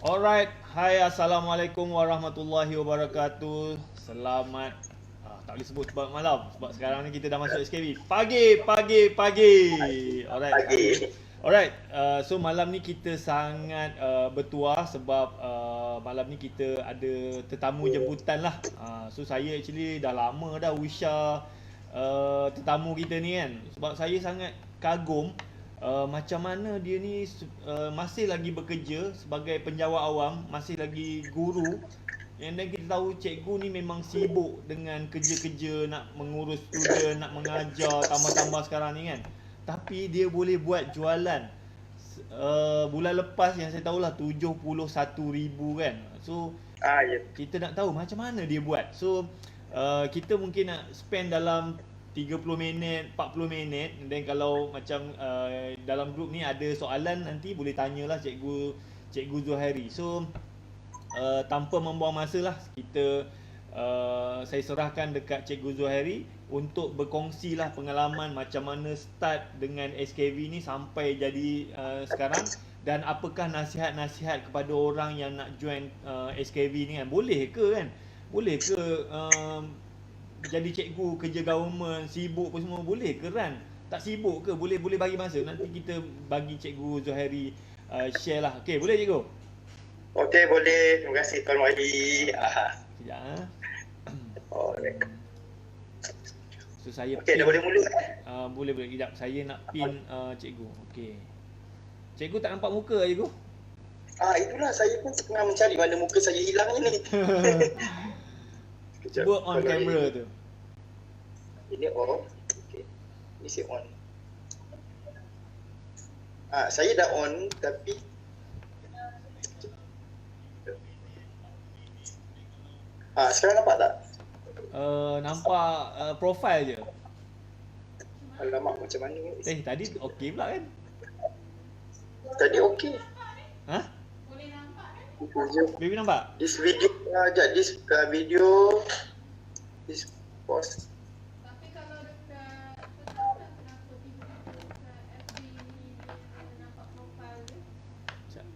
Alright, hai assalamualaikum warahmatullahi wabarakatuh. Selamat tak boleh sebut sebab malam sebab sekarang ni kita dah masuk SKB. Pagi. Alright, Pagi. alright. So malam ni kita sangat bertuah sebab malam ni kita ada tetamu jemputan lah. So saya actually dah lama dah Usha tetamu kita ni kan. Sebab saya sangat kagum macam mana dia ni masih lagi bekerja sebagai penjawat awam, masih lagi guru. And then kita tahu cikgu ni memang sibuk dengan kerja-kerja nak mengurus student, nak mengajar, tambah-tambah sekarang ni kan. Tapi dia boleh buat jualan bulan lepas yang saya tahulah 71,000 kan. So Ya. kita nak tahu macam mana dia buat. So kita mungkin nak spend dalam 30 minit, 40 minit. Dan kalau macam dalam grup ni ada soalan nanti boleh tanyalah Cikgu Zuhairi. So tanpa membuang masa lah kita saya serahkan dekat Cikgu Zuhairi untuk berkongsi lah pengalaman macam mana start dengan SKV ni sampai jadi sekarang, dan apakah nasihat-nasihat kepada orang yang nak join SKV ni kan. Boleh ke kan? Boleh ke jadi cikgu kerja government sibuk pun semua boleh ke Ran? Tak sibuk ke? Boleh bagi masa. Nanti kita bagi Cikgu Zuhairi share lah. Okey, boleh cikgu? Okey, boleh. Terima kasih Tuan Wali. Sekejap ah. Alright. So saya Okey, dah boleh mula. boleh. Kejap. Saya nak pin cikgu. Okey. Cikgu tak nampak muka cikgu? Itulah saya pun tengah mencari mana muka saya hilang ni. Cuba on kamera tu. Ini off. Okey. Ini saya on. Saya dah on tapi sekarang nampak tak? Nampak profile je. Alamak, macam mana ni? Tadi okey pula kan? Tadi okey. Ha? Video. Baby nampak? This video, this video, this post. Tapi kalau dekat tak kenapa tiba-tiba dekat FB ni dia nampak profil dia. Sekejap.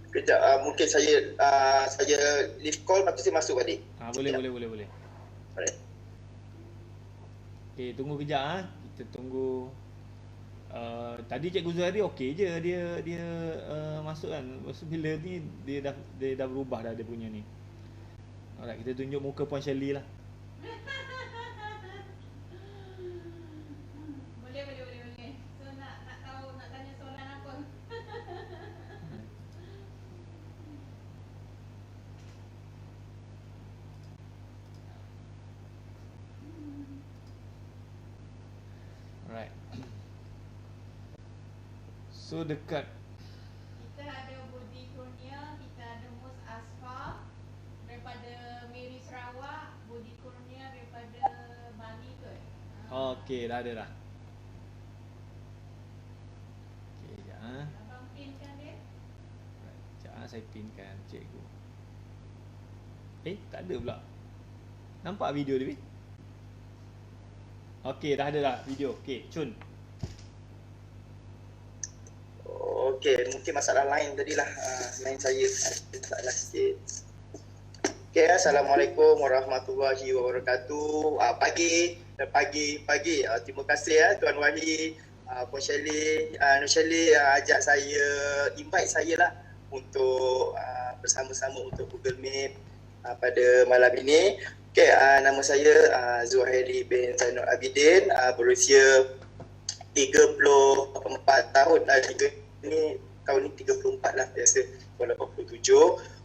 Kejap, mungkin saya leave call lepas tu saya masuk balik. Boleh. Alright. Okey, tunggu kejap ah. Kita tunggu. Tadi Cikgu Zuhairi okey je dia masuk kan. Lepas tu bila ni dia dah berubah dah dia punya ni. Alright, kita tunjuk muka Puan Shirley lah. Boleh. So nak tahu, nak tanya soalan apa? Alright. So dekat Kita ada Budi Kurnia, kita ada Mus Asfar daripada Mary Sarawak, Budi Kurnia daripada Bali ke? okey dah ada dah. Okey, sekejap ah. Abang pinkan dia? Right, sekejap ah, saya pinkan cikgu. Tak ada pula. Nampak video dia? Okey, dah ada dah video. Okey, cun. Okey, mungkin masalah lain tadilah. Lain saya masalah sikit. Okey, Assalamualaikum warahmatullahi wabarakatuh. Pagi. Terima kasih Tuan Wali, Puan Shirley, Nur Shirley ajak saya, invite saya lah untuk bersama-sama untuk Google Meet pada malam ini. Okey, nama saya Zuhairi bin Zainul Abidin, berusia 34 tahun ni, tahun ni 34 lah, biasa 87.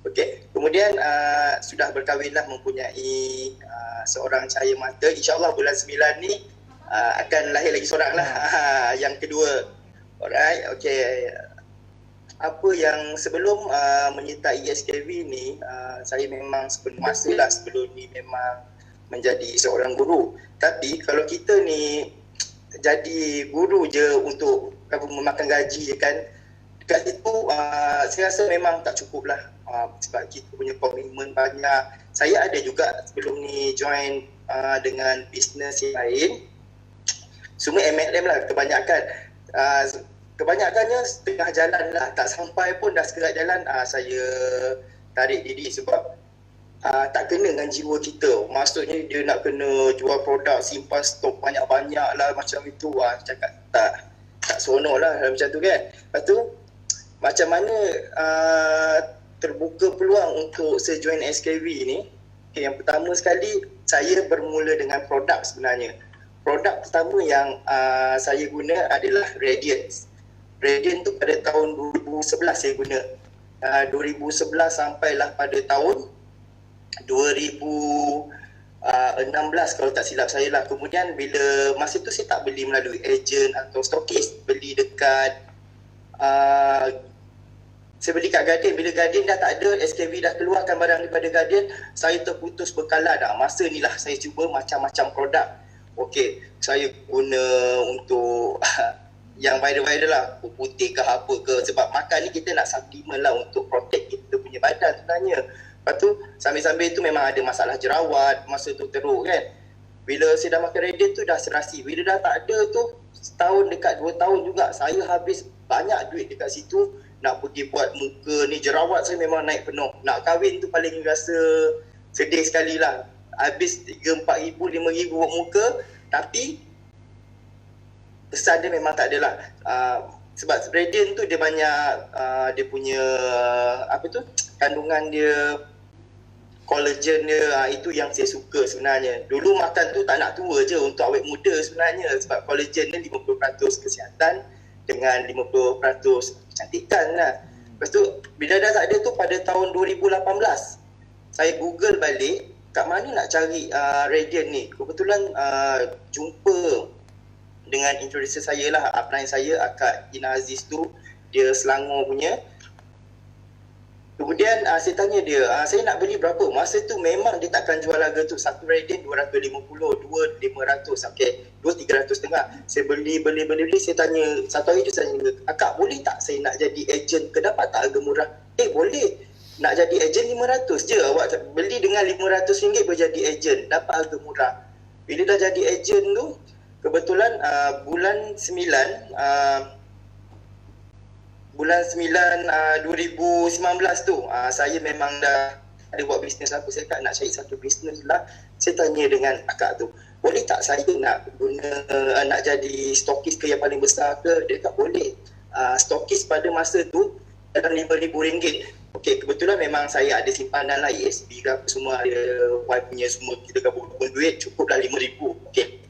Okey, kemudian sudah berkahwin lah, mempunyai seorang cahaya mata. InsyaAllah bulan 9 ni akan lahir lagi seorang lah, yang kedua. Alright, okey. Apa yang sebelum menyertai SKV ni, saya memang sepenuh masa lah sebelum ni memang menjadi seorang guru. Tapi kalau kita ni jadi guru je untuk memakan gaji je kan, dekat situ saya rasa memang tak cukup lah, sebab kita punya komitmen banyak. Saya ada juga sebelum ni join dengan bisnes yang lain, semua MLM lah kebanyakan. kebanyakannya setengah jalan lah, tak sampai pun dah setengah jalan saya tarik diri sebab tak kena dengan jiwa kita. Maksudnya dia nak kena jual produk, simpan stok banyak-banyak lah macam itu. Cakap tak seronok lah macam tu kan. Lepas tu macam mana terbuka peluang untuk saya join SKV ni. Yang pertama sekali, saya bermula dengan produk sebenarnya. Produk pertama yang saya guna adalah Radiance. Radiance tu pada tahun 2011 saya guna. 2011 sampailah pada tahun 2016 kalau tak silap saya lah. Kemudian bila masa tu saya tak beli melalui ejen atau stokis, beli dekat saya beli kat Guardian. Bila Guardian dah tak ada, SKV dah keluarkan barang daripada Guardian, saya terputus bekalan dah. Masa ni lah saya cuba macam-macam produk. Okey, saya guna untuk yang viral-viral lah, putih ke apa ke. Sebab makan ni kita nak supplement lah untuk protect kita punya badan sebenarnya. Lepas tu sambil-sambil tu memang ada masalah jerawat, masa tu teruk kan. Bila saya dah makan Radiant tu dah serasi. Bila dah tak ada tu, setahun dekat 2 tahun juga saya habis banyak duit dekat situ. Nak pergi buat muka ni, jerawat saya memang naik penuh. Nak kahwin tu paling rasa sedih sekali lah. Habis 3-4 ribu, 5 ribu buat muka, tapi kesan dia memang tak ada lah. Sebab Radiant tu dia banyak dia punya kandungan dia, collagen dia, itu yang saya suka sebenarnya. Dulu makan tu tak nak tua je untuk awet muda sebenarnya, sebab collagen dia 50% kesihatan dengan 50% kecantikan lah. Lepas tu bila dah tak ada tu pada tahun 2018 saya google balik kat mana nak cari Radiant ni. Kebetulan jumpa dengan introducer saya lah, upline saya Akak Ina Aziz tu, dia Selangor punya. Kemudian saya tanya dia, saya nak beli berapa? Masa tu memang dia takkan jual harga tu. Satu Radiant 250, dua 500, okey, dua 300.5. Saya beli, saya tanya, satu hari tu saya tanya, Akak boleh tak saya nak jadi ejen ke, dapat tak harga murah? Boleh. Nak jadi ejen 500 je, awak beli dengan RM500 boleh jadi ejen, dapat harga murah. Bila dah jadi ejen tu, kebetulan bulan 9 2019 tu saya memang dah ada buat bisnes apa. Saya nak cari satu bisnes lah. Saya tanya dengan akak tu, boleh tak saya nak guna nak jadi stokis ke yang paling besar ke? Dia kata boleh. Stokis pada masa tu dalam RM5,000. Okey, kebetulan memang saya ada simpanan lah, ESB ke apa semua, ada wife punya semua, kita gabung duit, cukuplah RM5,000. Okey,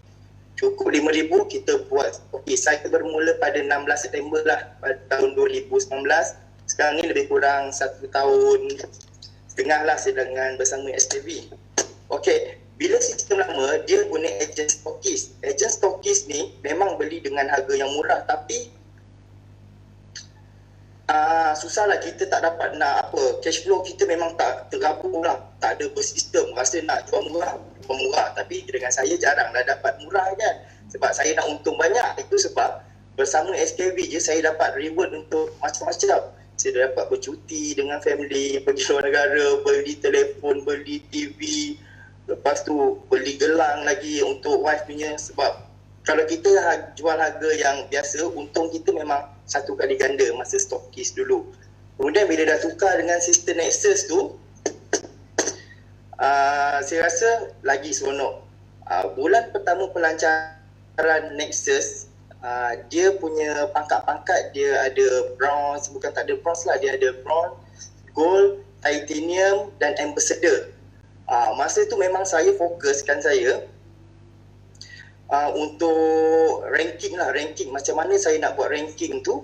cukup RM5,000 kita buat. Okey, saya bermula pada 16 September lah pada tahun 2019. Sekarang ni lebih kurang 1 tahun setengah lah saya dengan bersama SKV. Okey, bila sistem lama dia guna ejen stokis. Ejen stokis ni memang beli dengan harga yang murah, tapi susahlah, kita tak dapat nak cash flow kita memang tak tergabung lah, tak ada bersistem. Rasa nak jual murah, tapi dengan saya jarang lah dapat murah kan, sebab saya nak untung banyak. Itu sebab bersama SKV je saya dapat reward untuk macam-macam. Saya dapat bercuti dengan family, pergi luar negara, beli telefon, beli TV, lepas tu beli gelang lagi untuk wife punya. Sebab kalau kita jual harga yang biasa, untung kita memang 1 kali ganda masa stokis dulu. Kemudian bila dah tukar dengan sistem Nexus tu, saya rasa lagi seronok. Bulan pertama pelancaran Nexus, dia punya pangkat-pangkat, dia ada bronze, bukan tak ada bronze lah, dia ada bronze, gold, titanium dan ambassador. Masa tu memang saya fokuskan saya untuk ranking macam mana saya nak buat ranking tu.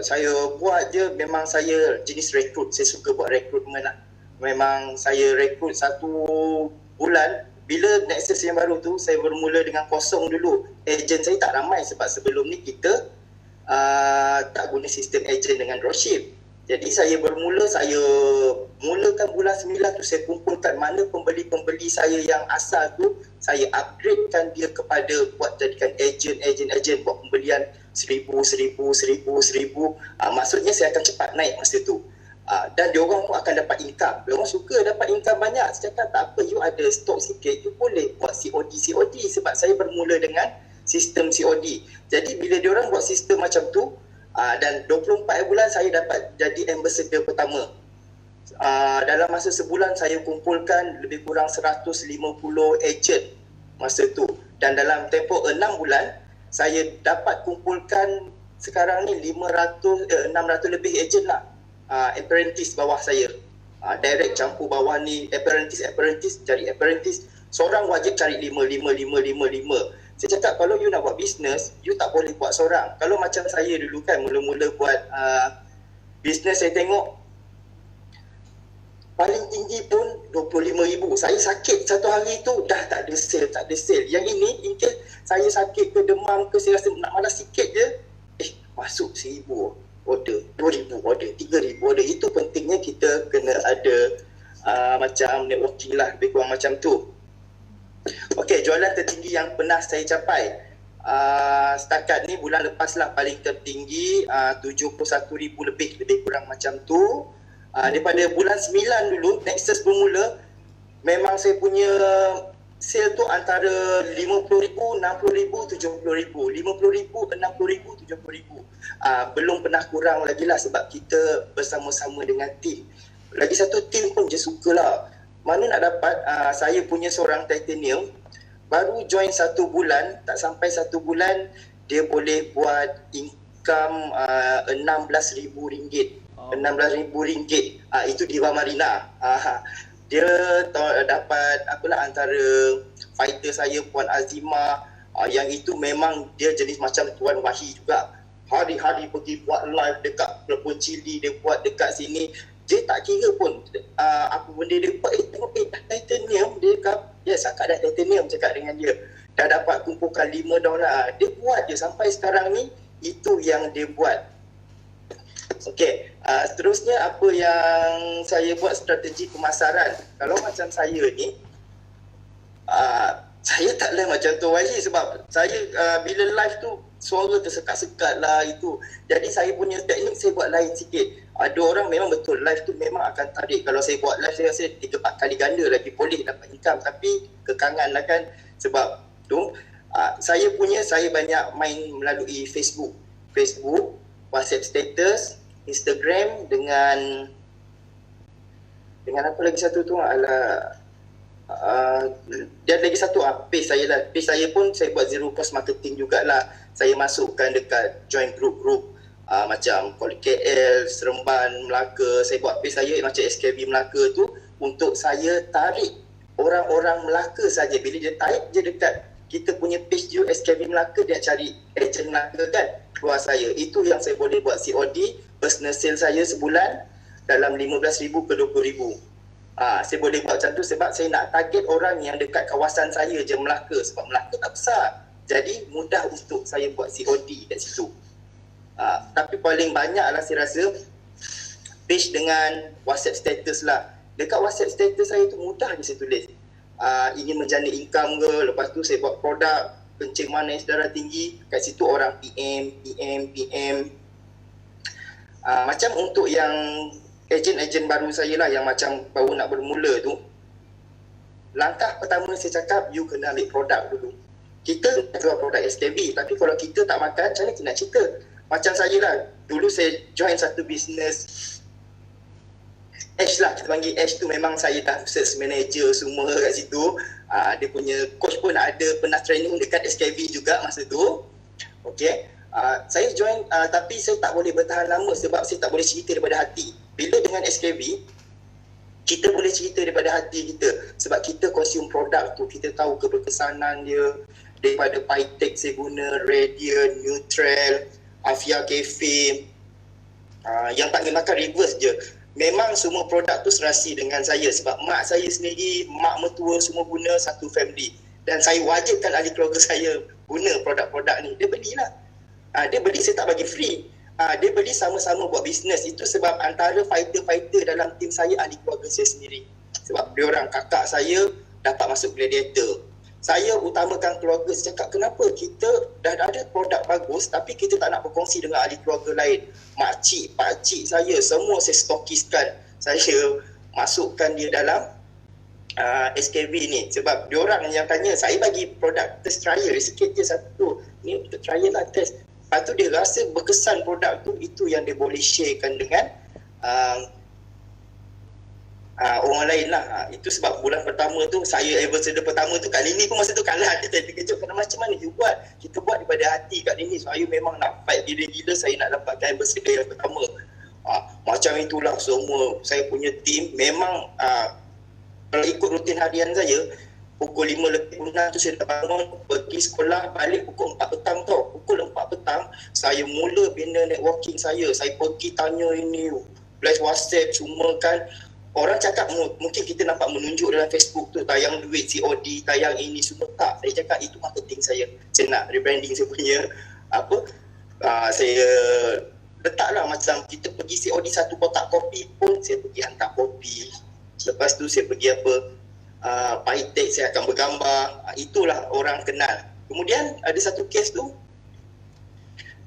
Saya buat je, memang saya jenis rekrut, saya suka buat rekrutmen lah. Memang saya rekrut 1 bulan. Bila Nexus yang baru tu, saya bermula dengan kosong dulu. Ejen saya tak ramai sebab sebelum ni kita tak guna sistem ejen dengan dropship. Jadi saya mulakan bulan 9 tu, saya kumpulkan mana pembeli-pembeli saya yang asal tu, saya upgradekan dia kepada buat jadikan ejen, buat pembelian 1,000. Maksudnya saya akan cepat naik masa tu. Dan diorang pun akan dapat income. Diorang suka dapat income banyak. Saya cakap tak apa, you ada stok sikit, you boleh buat COD sebab saya bermula dengan sistem COD. Jadi bila diorang buat sistem macam tu, dan 24 bulan saya dapat jadi ambassador pertama. Dalam masa sebulan saya kumpulkan lebih kurang 150 agent masa tu, dan dalam tempoh 6 bulan saya dapat kumpulkan sekarang ni 600 lebih agent lah, apprentice bawah saya. Direct campur bawah ni apprentice cari apprentice, seorang wajib cari 5. Saya cakap kalau you nak buat bisnes, you tak boleh buat seorang. Kalau macam saya dulu kan, mula-mula buat bisnes, saya tengok paling tinggi pun 25,000. Saya sakit satu hari tu dah tak ada sale. Yang ini in case saya sakit ke demam ke, saya rasa nak malas sikit je, masuk 1,000 order, 2,000 order, 3,000 order. Itu pentingnya kita kena ada macam networking lah, lebih kurang macam tu. Okey, jualan tertinggi yang pernah saya capai setakat ni bulan lepas lah, paling tertinggi 71,000 lebih kurang macam tu. Daripada bulan 9 dulu, Nexus bermula, memang saya punya sale tu antara 50,000, 60,000, 70,000, 50,000, 60,000, 70,000. Belum pernah kurang lagi lah, sebab kita bersama-sama dengan tim. Lagi satu, tim pun je sukalah. Mana nak dapat, saya punya seorang titanium baru join 1 bulan, tak sampai 1 bulan dia boleh buat income RM16,000. RM16,000. Itu di Marina. Dia dapat antara fighter saya Puan Azima, yang itu memang dia jenis macam Tuan Wahid juga. Hari-hari pergi buat live dekat Pelabuhan Cili, dia buat dekat sini. Dia tak kira pun apa benda dia buat. Tengok titanium, dia cakap, yes, akak dah titanium, cakap dengan dia. Dah dapat kumpulkan $5. Dia buat je sampai sekarang ni, itu yang dia buat. Okey, seterusnya apa yang saya buat strategi pemasaran. Kalau macam saya ni, saya tak lain macam tu Wahid, sebab saya bila live tu suara tersekat-sekat lah itu. Jadi saya punya teknik saya buat lain sikit. Ada orang memang betul live tu memang akan tarik. Kalau saya buat live, saya rasa 3-4 kali ganda lagi boleh dapat income. Tapi kekangan lah kan, sebab tu saya banyak main melalui Facebook, WhatsApp status, Instagram, dengan apa lagi satu tu dia lagi satu page saya lah. Page saya pun saya buat zero cost marketing jugalah. Saya masukkan dekat join group macam Kuala KL, Seremban, Melaka. Saya buat page saya macam SKB Melaka tu untuk saya tarik orang-orang Melaka saja. Bila dia tarik je dekat kita punya page je SKB Melaka, dia cari agent Melaka kan, keluar saya. Itu yang saya boleh buat COD. Personal sale saya sebulan dalam 15,000 ke 20,000. Saya boleh buat macam tu sebab saya nak target orang yang dekat kawasan saya je, Melaka. Sebab Melaka tak besar, jadi mudah untuk saya buat COD kat situ. Tapi paling banyak lah saya rasa page dengan WhatsApp status lah. Dekat WhatsApp status saya tu mudah je saya tulis ingin menjana income ke, lepas tu saya buat produk kencing manis darah tinggi, kat situ orang PM. Macam untuk yang ejen-ejen baru saya lah, yang macam baru nak bermula tu, langkah pertama saya cakap, you kena ambil produk dulu. Kita jual produk SKB, tapi kalau kita tak makan, macam mana kita nak cerita? Macam saya lah, dulu saya join satu bisnes Ash lah, kita panggil Ash tu, memang saya dah sales manager semua kat situ. Dia punya coach pun ada pernah training dekat SKB juga masa tu. Okay, saya join tapi saya tak boleh bertahan lama sebab saya tak boleh cerita daripada hati. Bila dengan SKB, kita boleh cerita daripada hati kita sebab kita consume produk tu, kita tahu keberkesanan dia. Daripada Pytech saya guna, Radiant, Neutral, Afia Cafe, yang tak boleh makan reverse je. Memang semua produk tu serasi dengan saya sebab mak saya sendiri, mak mertua semua guna, satu family. Dan saya wajibkan ahli keluarga saya guna produk-produk ni. Dia belilah. Dia beli, saya tak bagi free. Dia beli sama-sama buat bisnes. Itu sebab antara fighter-fighter dalam tim saya ahli keluarga saya sendiri. Sebab dia orang kakak saya dapat masuk Gladiator. Saya utamakan keluarga. Saya cakap kenapa kita dah ada produk bagus tapi kita tak nak berkongsi dengan ahli keluarga lain. Makcik, pakcik saya semua saya stokiskan. Saya masukkan dia dalam SKB ni, sebab diorang yang tanya, saya bagi produk test trial sikit je satu, ni untuk trial lah test. Lepas tu dia rasa berkesan produk tu, itu yang dia boleh sharekan dengan orang lain lah. Itu sebab bulan pertama tu, saya ambassador pertama tu, Kak Lini pun masa tu kalah. Dia terkejut, kerana macam mana you buat? Kita buat daripada hati Kak Lini. Saya memang nak fight gila-gila, saya nak dapatkan ambassador yang pertama. Macam itulah semua. Saya punya team memang kalau ikut rutin harian saya, pukul 5 lebih 6 tu saya dah bangun, pergi sekolah, balik pukul 4 petang tau. Pukul 4 petang, saya mula bina networking saya. Saya pergi tanya ini, flash WhatsApp semua kan. Orang cakap mungkin kita nampak menunjuk dalam Facebook tu, tayang duit COD, tayang ini semua. Tak, saya cakap itu marketing saya. Saya nak rebranding saya punya saya letaklah macam kita pergi COD satu kotak kopi pun, saya pergi hantar kopi. Lepas tu saya pergi Paitek, saya akan bergambar. Itulah orang kenal. Kemudian ada satu kes tu,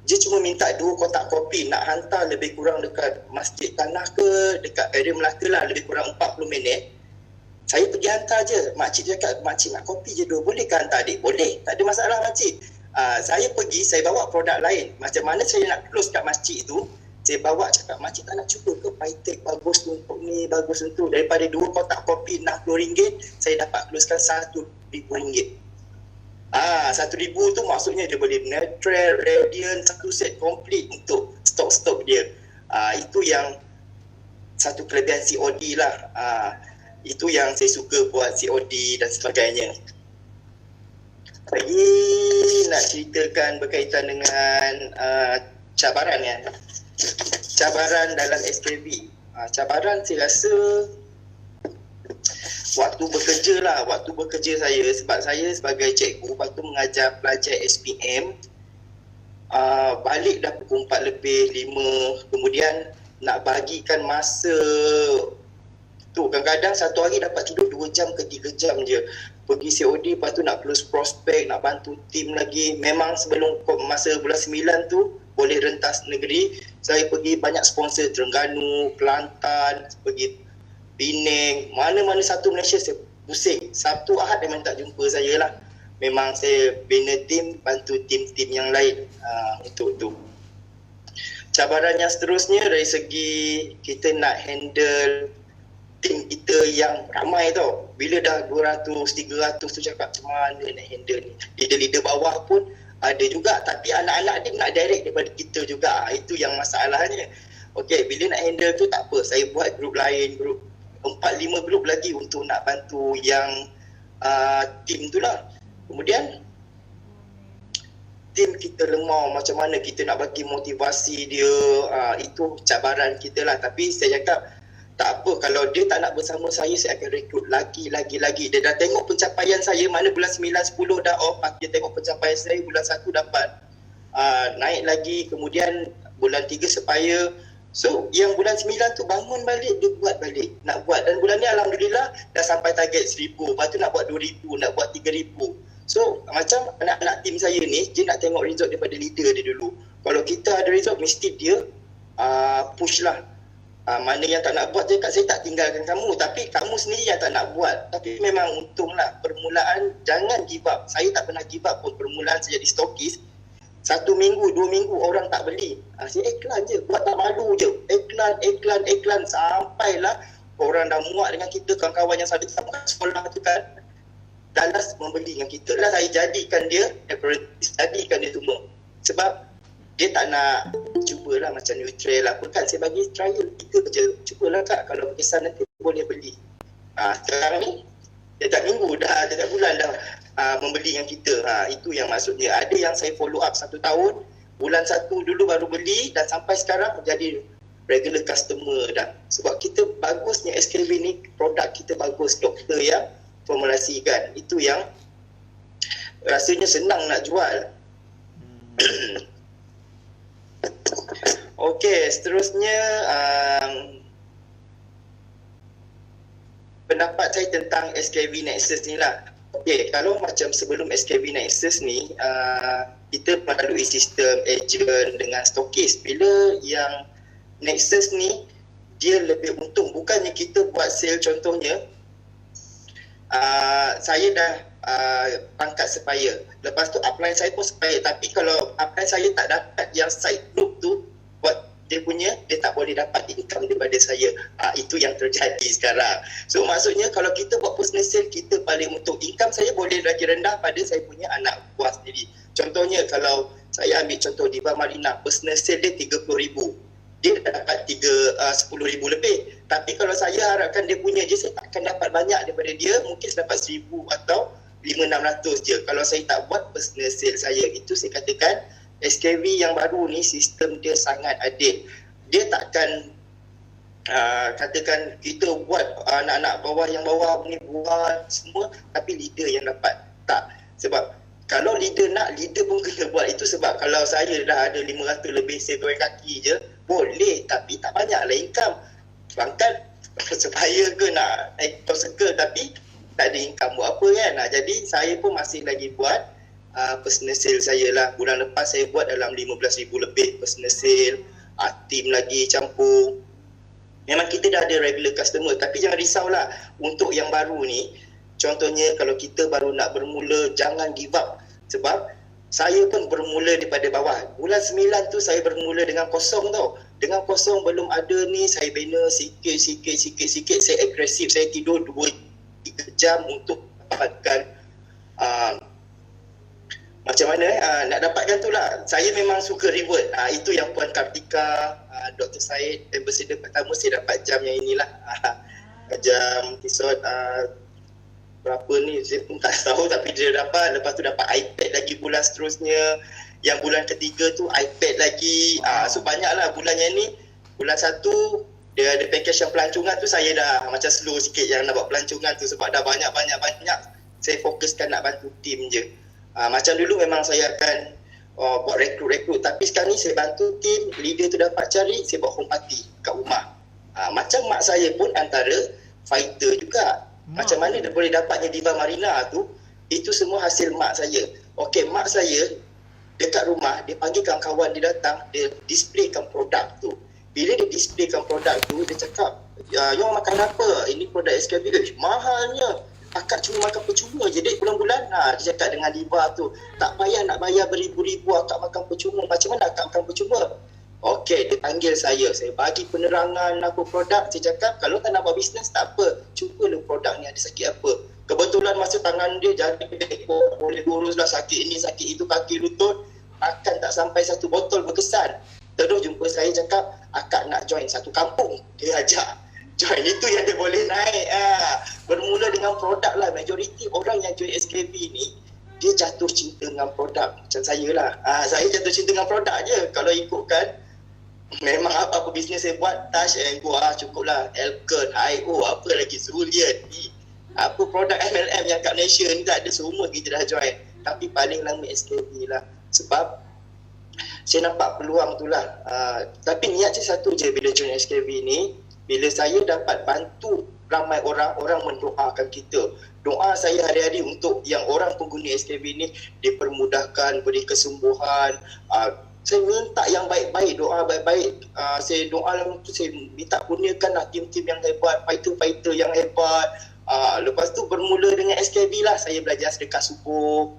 dia cuma minta 2 kotak kopi, nak hantar lebih kurang dekat Masjid Tanah ke, dekat area Melaka lah, lebih kurang 40 minit. Saya pergi hantar je. Makcik cakap, makcik nak kopi je 2, boleh ke hantar adik? Boleh, tak ada masalah makcik. Saya pergi, saya bawa produk lain. Macam mana saya nak close kat masjid tu, saya bawa cakap, makcik tak nak cuba ke Paitek bagus untuk ni, bagus untuk. Daripada 2 kotak kopi RM60, saya dapat closekan RM1,000. 1,000 tu maksudnya dia boleh neutral, radiant, satu set komplit untuk stok-stok dia. Itu yang satu kelebihan COD lah. Itu yang saya suka buat COD dan sebagainya. Lagi nak ceritakan berkaitan dengan cabaran ya. Cabaran dalam SKB. Cabaran saya rasa waktu bekerja saya, sebab saya sebagai cikgu, lepas tu mengajar pelajar SPM, balik dah pukul 4 lebih 5, kemudian nak bagikan masa tu, kadang-kadang satu hari dapat tidur 2 jam ke 3 jam je, pergi COD, lepas tu nak close prospek, nak bantu tim lagi. Memang sebelum masa bulan 9 tu boleh rentas negeri, saya pergi banyak sponsor, Terengganu, Kelantan, pergi Penang, mana-mana satu Malaysia saya pusing. Sabtu Ahad memang tak jumpa saya lah. Memang saya bina tim, bantu tim-tim yang lain untuk tu. Cabaran yang seterusnya dari segi kita nak handle tim kita yang ramai tau. Bila dah 200, 300 tu cakap macam mana nak handle ni. Leader-leader bawah pun ada juga, tapi anak-anak dia nak direct daripada kita juga. Itu yang masalahnya. Okey, bila nak handle tu tak apa, saya buat grup lain, grup 4-5 grup lagi untuk nak bantu yang tim tu lah. Kemudian tim kita lemah, macam mana kita nak bagi motivasi dia, itu cabaran kita lah. Tapi saya cakap tak apa, kalau dia tak nak bersama saya akan rekrut lagi. Dia dah tengok pencapaian saya, mana bulan 9-10 dah off, dia tengok pencapaian saya bulan 1 dapat naik lagi, kemudian bulan 3 supaya. So yang bulan 9 tu bangun balik, dia buat balik, nak buat. Dan bulan ni Alhamdulillah dah sampai target 1,000, lepas tu nak buat 2,000, nak buat 3,000. So macam anak-anak tim saya ni, dia nak tengok result daripada leader dia dulu. Kalau kita ada result, mesti dia push lah. Mana yang tak nak buat, cakap saya tak tinggalkan kamu, tapi kamu sendiri yang tak nak buat. Tapi memang untunglah, permulaan jangan give up. Saya tak pernah give up pun. Permulaan saya jadi stokis, 1 minggu, 2 minggu orang tak beli, saya iklan je, buat tak malu je, iklan sampailah orang dah muak dengan kita. Kawan-kawan yang saya sama sekolah tu kan dalas membeli dengan kita lah. Saya jadikan dia apprentice, jadikan dia semua, sebab dia tak nak cubalah macam neutral apa kan. Saya bagi trial 3 je, cubalah kak, kalau berkesan nanti boleh beli. Sekarang ni setiap minggu dah, setiap bulan dah membeli dengan kita. Itu yang maksudnya. Ada yang saya follow up 1 tahun, bulan 1 dulu baru beli, dan sampai sekarang menjadi regular customer dah. Sebab kita bagusnya SKB ni, produk kita bagus, doktor yang formulasikan. Itu yang rasanya senang nak jual. Okey, seterusnya pendapat saya tentang SKB Nexus ni lah. Okey, kalau macam sebelum SKB Nexus ni, kita melalui sistem agent dengan stokis. Bila yang Nexus ni, dia lebih untung. Bukannya kita buat sale, contohnya saya dah pangkat supplier. Lepas tu upline saya pun supplier. Tapi kalau upline saya tak dapat yang side group tu, buat dia punya, dia tak boleh dapat income daripada saya. Itu yang terjadi sekarang. So maksudnya kalau kita buat personal sale, kita paling untuk income saya boleh lagi rendah pada saya punya anak buah sendiri. Contohnya kalau saya ambil contoh Diva Marina, personal sale dia 30,000. Dia dapat 10,000 lebih. Tapi kalau saya harapkan dia punya je, saya tak akan dapat banyak daripada dia. Mungkin saya dapat 1,000 atau 500-600 je. Kalau saya tak buat personal sale saya, itu saya katakan SKV yang baru ni sistem dia sangat adil. Dia takkan katakan kita buat anak-anak bawah yang bawah ni buat semua, tapi leader yang dapat. Tak. Sebab kalau leader nak, leader pun kena buat. Itu sebab kalau saya dah ada 500 lebih segway kaki je, boleh, tapi tak banyak lah income. Bangkat supaya ke nak naik motorcycle tapi tak ada income buat apa kan. Jadi saya pun masih lagi buat personal sale saya lah. Bulan lepas saya buat dalam 15,000 lebih personal sale. Team lagi campur. Memang kita dah ada regular customer, tapi jangan risaulah. Untuk yang baru ni, contohnya kalau kita baru nak bermula, jangan give up. Sebab saya pun bermula daripada bawah. Bulan 9 tu saya bermula dengan kosong tau. Dengan kosong, belum ada ni, saya bina sikit. Saya agresif, saya tidur 2-3 jam untuk dapatkan macam mana nak dapatkan tu lah. Saya memang suka reward. Itu yang Puan Kartika, Dr. Syed, ambassador pertama, saya dapat jam yang inilah. Jam episod berapa ni saya pun tak tahu, tapi dia dapat. Lepas tu dapat iPad lagi bulan seterusnya. Yang bulan ketiga tu iPad lagi. So banyak lah bulan yang ni. Bulan 1 dia ada package yang pelancongan tu, saya dah macam slow sikit yang nak buat pelancongan tu. Sebab dah banyak saya fokuskan nak bantu tim je. Macam dulu memang saya akan buat rekrut. Tapi sekarang ni saya bantu tim, leader tu dapat cari, saya buat home party kat rumah. Macam mak saya pun antara fighter juga. Macam mana dia boleh dapatnya Diva Marina tu, itu semua hasil mak saya. Okey, mak saya dekat rumah, dia panggil kawan-kawan dia datang, dia displaykan produk tu. Bila dia displaykan produk tu, dia cakap, "You makan apa? Ini produk SKB, mahalnya. Akak cuma makan percuma je dek bulan-bulan." Dia cakap dengan Diva tu, "Tak payah nak bayar beribu-ribu akak makan percuma. Macam mana akak makan percuma?" Okey, dia panggil saya bagi penerangan apa produk. Saya cakap, kalau tak nak buat bisnes tak apa, cubalah produk ni ada sakit apa. Kebetulan masa tangan dia jadi ekor, boleh uruslah sakit ini, sakit itu, kaki lutut. Akan tak sampai 1 botol berkesan. Terus jumpa saya cakap, "Akak nak join satu kampung." Dia ajak join, itu yang dia boleh naik. Bermula dengan produk lah. Majoriti orang yang join SKB ni, dia jatuh cinta dengan produk. Macam saya lah. Saya jatuh cinta dengan produk je. Kalau ikutkan, memang apa-apa bisnes saya buat, touch and go, cukuplah. Elkon, IO, apa lagi, Zulian, apa produk MLM yang kat Malaysia ni tak ada, semua kita dah join. Tapi paling lama SKB lah. Sebab saya nampak peluang tu lah. Tapi niat saya satu je bila join SKB ni, bila saya dapat bantu ramai orang mendoakan kita. Doa saya hari-hari untuk yang orang pengguna SKB ni dipermudahkan, beri kesembuhan. Saya minta yang baik-baik, doa baik-baik. Saya doa untuk saya minta kurniakanlah tim-tim yang hebat, fighter-fighter yang hebat. Lepas tu bermula dengan SKB lah. Saya belajar sedekah subuh.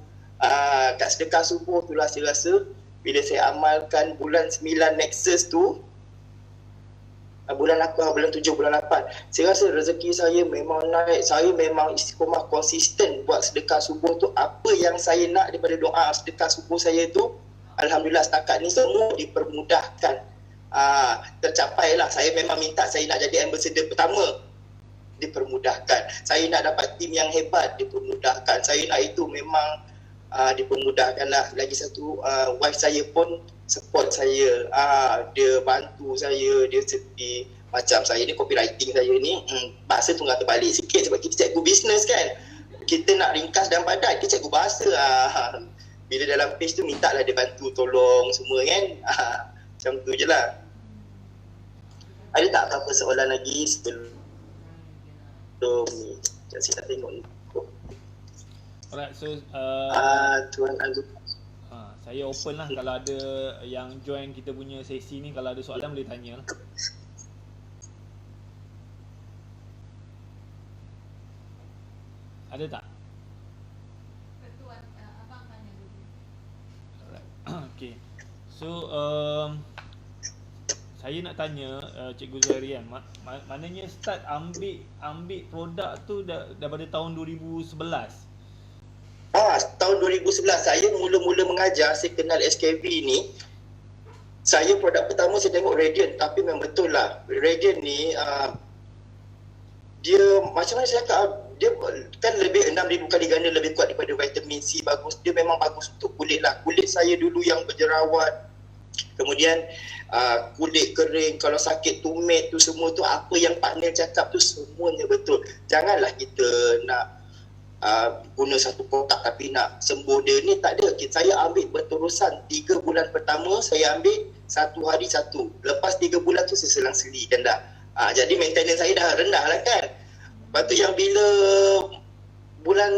Kat sedekah subuh tu lah saya rasa bila saya amalkan bulan 9 Nexus tu, bulan 7, bulan 8, saya rasa rezeki saya memang naik. Saya memang istiqomah konsisten buat sedekah subuh tu. Apa yang saya nak daripada doa sedekah subuh saya tu, alhamdulillah setakat ni semua dipermudahkan. Tercapai lah. Saya memang minta saya nak jadi ambassador pertama, dipermudahkan. Saya nak dapat tim yang hebat, dipermudahkan. Saya nak itu memang dipermudahkan lah. Lagi satu, wife saya pun support saya. Dia bantu saya, dia seperti macam saya ni copywriting saya ni, bahasa tunggal terbalik sikit sebab kita cikgu bisnes kan. Kita nak ringkas dan padat, kita cikgu bahasa. Bila dalam page tu minta lah dia bantu tolong semua kan. Macam tu je lah. Ada tak apa-apa soalan lagi sebelum ni? Macam saya tak tengok ni. Alright, so Tuan Agus. saya open lah. Kalau ada yang join kita punya sesi ni, kalau ada soalan boleh tanya lah. Ada tak? Ketua abang tanya dulu. Alright. Okay. So saya nak tanya Cikgu Zuhairi kan, maknanya start ambil produk tu daripada tahun 2011. Tahun 2011 saya mula-mula mengajar, saya kenal SKB ni. Saya produk pertama saya tengok Radiant, tapi memang betul lah Radiant ni dia macam mana saya cakap, dia kan lebih 6,000 kali ganda lebih kuat daripada vitamin C. Bagus, dia memang bagus untuk kulit lah. Kulit saya dulu yang berjerawat, kemudian kulit kering, kalau sakit tumit tu semua tu, apa yang partner cakap tu semuanya betul. Janganlah kita nak guna satu kotak tapi nak sembuh dia ni, tak ada. Saya ambil berterusan 3 bulan pertama saya ambil satu hari satu, lepas 3 bulan tu saya selang-selikan dah. Jadi maintenance saya dah rendah lah kan. Lepas tu yang bila bulan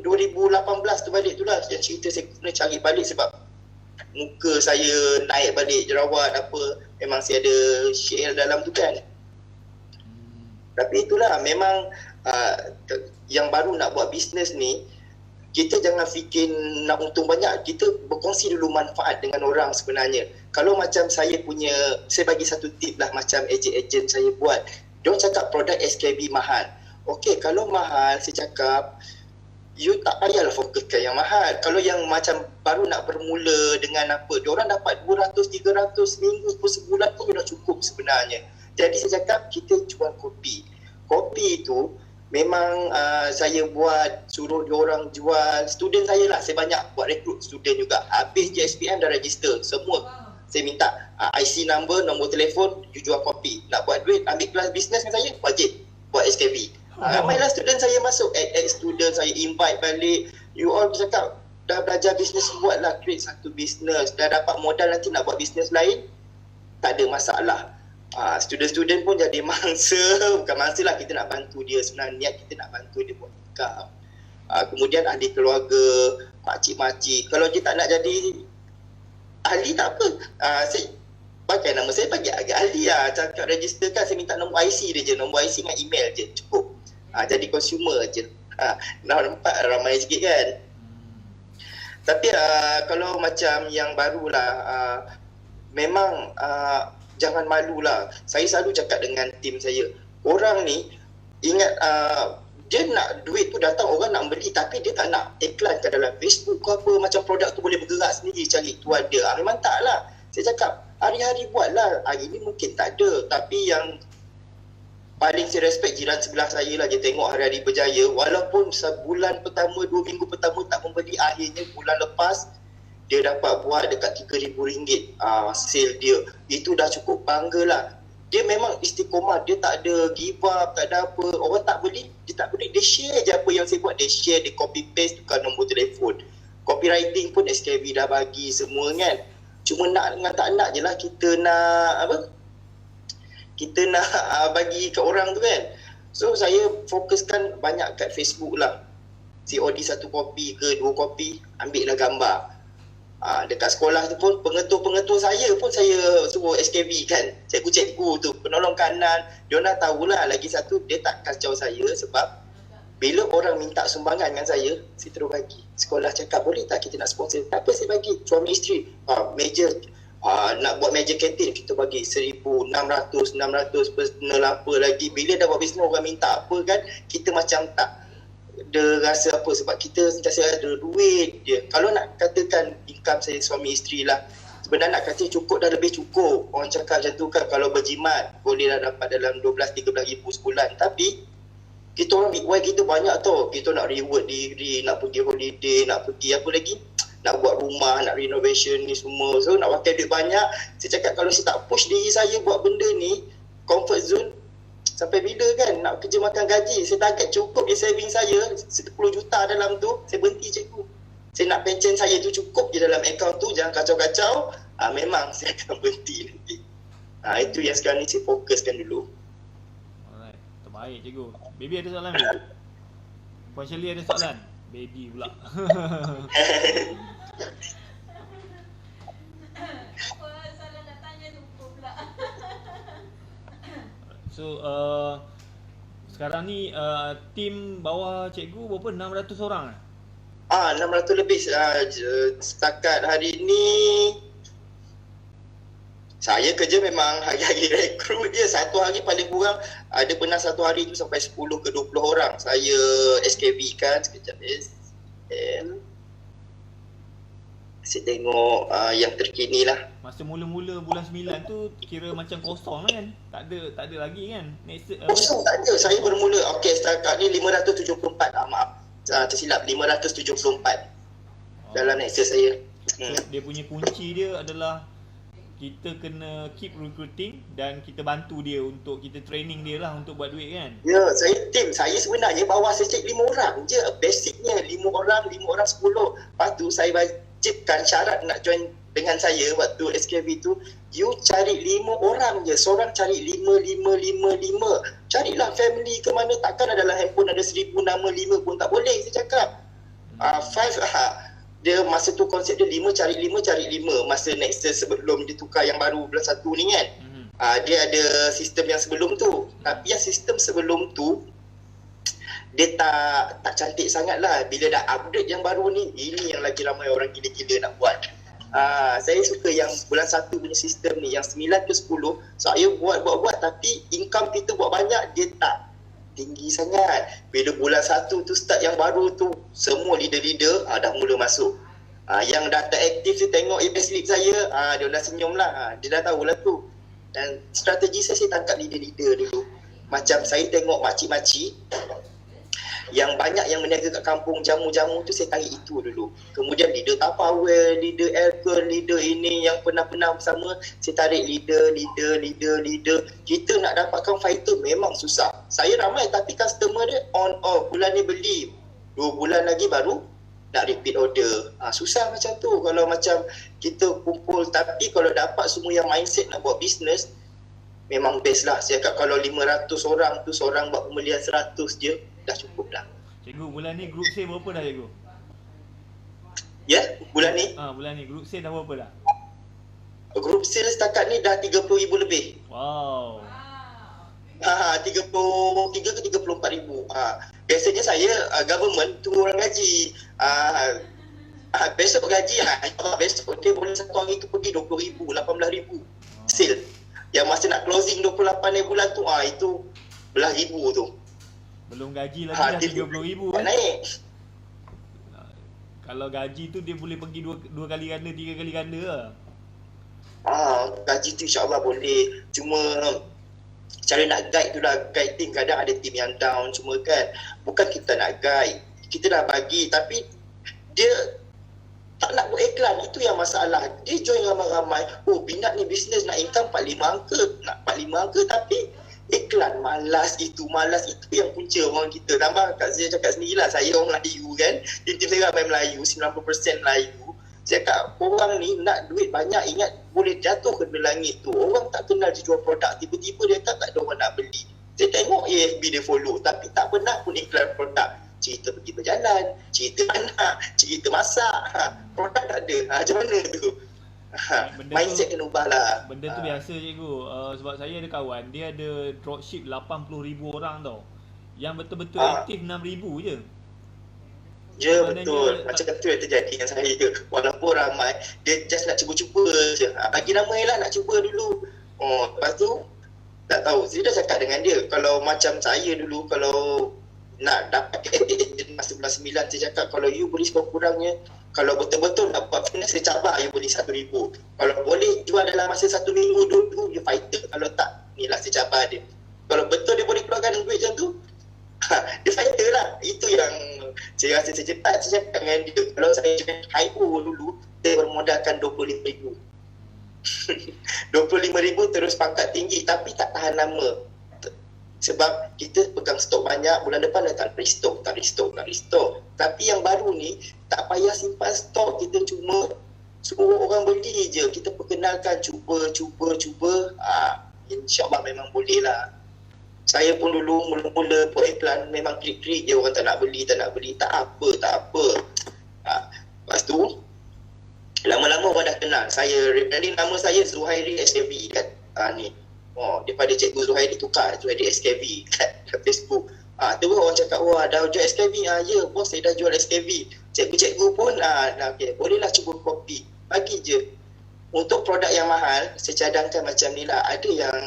2018 tu balik tu lah yang cerita saya kena cari balik sebab muka saya naik balik jerawat apa, memang saya ada share dalam tu kan. Tapi itulah memang yang baru nak buat bisnes ni, kita jangan fikir nak untung banyak, kita berkongsi dulu manfaat dengan orang sebenarnya. Kalau macam saya bagi satu tip lah, macam ejen-ejen saya buat, diorang cakap produk SKB mahal. Okey, kalau mahal saya cakap you tak payahlah fokuskan yang mahal. Kalau yang macam baru nak bermula dengan apa, diorang dapat 200-300 seminggu pun, sebulan pun dah cukup sebenarnya. Jadi saya cakap kita jual kopi. Kopi itu memang saya buat, suruh diorang jual. Student saya lah, saya banyak buat rekrut student juga. Habis JSPM dah register semua. Saya minta IC number, nombor telefon, you jual kopi. Nak buat duit, ambil kelas bisnes dengan saya, wajib buat SKB. Ramailah student saya masuk, student saya invite balik. You all cakap dah belajar bisnes, buatlah, create satu bisnes. Dah dapat modal, nanti nak buat bisnes lain, tak ada masalah. Student-student pun jadi mangsa. Bukan mangsa lah, kita nak bantu dia. Sebenarnya niat kita nak bantu dia buat income. Kemudian ahli keluarga, pakcik-makcik, kalau dia tak nak jadi ahli tak apa, saya pakai nama saya, bagi agak ahli lah. Cakap register kan, saya minta nombor IC dia je, nombor IC dengan email je, cukup. Jadi consumer je. Nampak ramai sikit kan. Tapi kalau macam yang barulah, memang jangan malulah. Saya selalu cakap dengan tim saya, orang ni ingat dia nak duit tu datang, orang nak beli, tapi dia tak nak iklan ke dalam Facebook ke apa, macam produk tu boleh bergerak sendiri cari tu ada. Memang tak lah. Saya cakap hari-hari buatlah. Hari ni mungkin tak ada, tapi yang paling saya respect jiran sebelah saya lah, dia tengok hari-hari berjaya. Walaupun sebulan pertama, 2 minggu pertama tak membeli, akhirnya bulan lepas dia dapat buat dekat RM3,000 sale dia. Itu dah cukup bangga lah. Dia memang istiqomah, dia tak ada give up, tak ada apa. Orang tak beli, dia share je apa yang saya buat. Dia share, dia copy paste, tukar nombor telefon. Copywriting pun SKB dah bagi semua kan. Cuma nak dengan tak nak je lah, kita nak apa, kita nak bagi ke orang tu kan. So saya fokuskan banyak kat Facebook lah. COD 1 kopi ke 2 kopi, ambil lah gambar. Dekat sekolah tu pun pengetua-pengetua saya pun saya suruh SKB kan. Cikgu-cikgu tu, penolong kanan, dia nak tahulah. Lagi satu, dia tak kacau saya sebab bila orang minta sumbangan dengan saya terus bagi. Sekolah cakap boleh tak kita nak sponsor, tak apa saya bagi. Suami isteri meja, nak buat meja kantin, kita bagi 1,600, 600 personal apa lagi. Bila dah buat bisnes orang minta apa kan, kita macam tak ada rasa apa sebab kita sentiasa ada duit dia. Kalau nak katakan income saya suami isteri lah, sebenarnya nak kata cukup dah lebih cukup. Orang cakap macam tu kan, kalau berjimat boleh dah dapat dalam 12-13 ribu sebulan. Tapi kita orang big why kita banyak tau. Kita nak reward diri, nak pergi holiday, nak pergi apa lagi, nak buat rumah, nak renovation ni semua. So nak pakai duit banyak. Saya cakap kalau saya tak push diri saya buat benda ni, comfort zone, sampai bila kan nak kerja makan gaji. Saya target cukup je saving saya 10 juta dalam tu, saya berhenti cikgu. Saya nak pension saya tu cukup je dalam akaun tu, jangan kacau-kacau. Memang saya akan berhenti nanti. Itu yang sekarang ni saya fokuskan dulu. Alright, terbaik cikgu. Baby ada soalan ni? Puan Shirley ada soalan? Baby pula. Salah nak tanya lupa pula. So Sekarang ni tim bawah cikgu berapa? 600 orang lah? 600 lebih. Setakat hari ni saya kerja memang hari-hari rekrut je. Satu hari paling kurang ada pernah satu hari tu sampai 10 ke 20 orang. Saya SKB kan sekejap. Saya tengok yang terkini lah. Masa mula-mula bulan 9 tu kira macam kosong kan? Tak ada lagi kan? Next Kosong tak ada. Saya bermula. Okey, setakat ni 574. Maaf. Tersilap 574 dalam Nexus saya. Dia punya kunci dia adalah kita kena keep recruiting dan kita bantu dia untuk kita training dia lah untuk buat duit kan. Ya, saya sebenarnya bawah saya cek 5 orang je. Basicnya 5 orang 10. Lepas tu saya wajibkan syarat nak join dengan saya waktu SKB tu, you cari 5 orang je. Seorang cari 5. Carilah family ke mana, takkan adalah handphone ada 1000 nama 5 pun tak boleh saya cakap. 5 dia masa tu konsep dia 5 cari 5. Masa Nexus sebelum dia tukar yang baru bulan 1 ni kan. Dia ada sistem yang sebelum tu. Tapi yang sistem sebelum tu dia tak cantik sangat lah. Bila dah update yang baru ni, ini yang lagi ramai orang gila-gila nak buat. Saya suka yang bulan 1 punya sistem ni, yang 9 ke 10. Saya buat tapi income kita buat banyak, dia tak tinggi sangat. Bila bulan 1 tu start yang baru tu, semua leader-leader dah mula masuk. Yang dah tak aktif tu tengok payslip saya, dia dah senyum lah. Dia dah tahulah tu. Dan strategi saya tangkap leader-leader dulu. Macam saya tengok makcik-makcik yang banyak yang meniaga kat kampung jamu-jamu tu, saya tarik itu dulu. Kemudian leader Tupperware, leader Aircon, leader ini yang pernah bersama, saya tarik leader. Kita nak dapatkan fighter memang susah. Saya ramai tapi customer dia on off. Bulan ni beli, 2 bulan lagi baru nak repeat order. Susah macam tu kalau macam kita kumpul. Tapi kalau dapat semua yang mindset nak buat bisnes, memang best lah. Saya cakap kalau 500 orang tu seorang buat pembelian 100 je, dah cukup dah. Cikgu, bulan ni group sale berapa dah cikgu? Ya, bulan ni? Bulan ni group sale dah berapa dah? Group sale setakat ni dah 30,000 lebih. Wow. 33 ke 34,000. Biasanya saya government tunggu orang gaji. Besok gaji besok dia boleh satu hari tu pergi 20,000, 18,000 sale. Yang masa nak closing 28 bulan tu itu belah ribu tu. Belum gaji lagi dah 30,000 kan? Naik. Kalau gaji tu dia boleh pergi dua kali ganda, 3 kali ganda lah. Gaji tu insyaAllah boleh. Cuma cara nak guide tu lah. Guiding kadang ada team yang down semua kan. Bukan kita nak guide, kita dah bagi tapi dia tak nak buat iklan. Itu yang masalah. Dia join ramai-ramai. Minat ni bisnes nak income 45 angka. Nak 45 angka tapi iklan malas itu yang punca orang kita. Tambah Kak Zia cakap sendirilah, saya orang Melayu kan. Tim saya ramai Melayu, 90% Melayu. Saya cakap orang ni nak duit banyak, ingat boleh jatuh ke langit tu. Orang tak kenal dia jual produk, tiba-tiba dia tak ada orang nak beli. Saya tengok AFB dia follow tapi tak pernah pun iklan produk. Cerita pergi berjalan, cerita anak, cerita masak, produk tak ada. Macam mana tu? Mindset kena ubah lah. Benda tu biasa cikgu. Sebab saya ada kawan, dia ada dropship 80,000 orang tau. Yang betul-betul aktif 6,000 je. Ya betul. Macam tu yang terjadi dengan saya ke. Walaupun ramai, dia just nak cuba-cuba je. Bagi nama lah, nak cuba dulu. Lepas tu tak tahu. Saya dah cakap dengan dia, kalau macam saya dulu, kalau nak dapat masa bulan 9, saya cakap kalau you boleh sekurang-kurangnya, kalau betul-betul nak buat fitness, saya cabar you boleh 1,000. Kalau boleh jual dalam masa 1 minggu dulu, you fighter. Kalau tak, ni lah saya cabar dia. Kalau betul dia boleh keluarkan duit macam tu, dia fighter lah. Itu yang saya rasa saya cepat. Saya cakap dengan dia, kalau saya join Haibu dulu, saya bermodalkan 25,000. 25,000 terus pangkat tinggi tapi tak tahan lama. Sebab kita pegang stok banyak, bulan depan dah tak restock. Tapi yang baru ni tak payah simpan stok, kita cuma suruh orang beli je. Kita perkenalkan, cuba. InsyaAllah memang boleh lah. Saya pun dulu mula-mula buat iklan memang klik-klik je, orang tak nak beli. Tak apa. Lepas tu lama-lama orang dah kenal. Saya, nama saya Zuhairi SAV kan. Ni daripada Cikgu Zuhairi tukar Zuhairi SKV kat Facebook. Terus orang cakap, wah dah jual SKV. Ya bos, saya dah jual SKV. Cikgu-cikgu pun okay, bolehlah cuba copy. Bagi je. Untuk produk yang mahal, saya cadangkan macam ni lah. Ada yang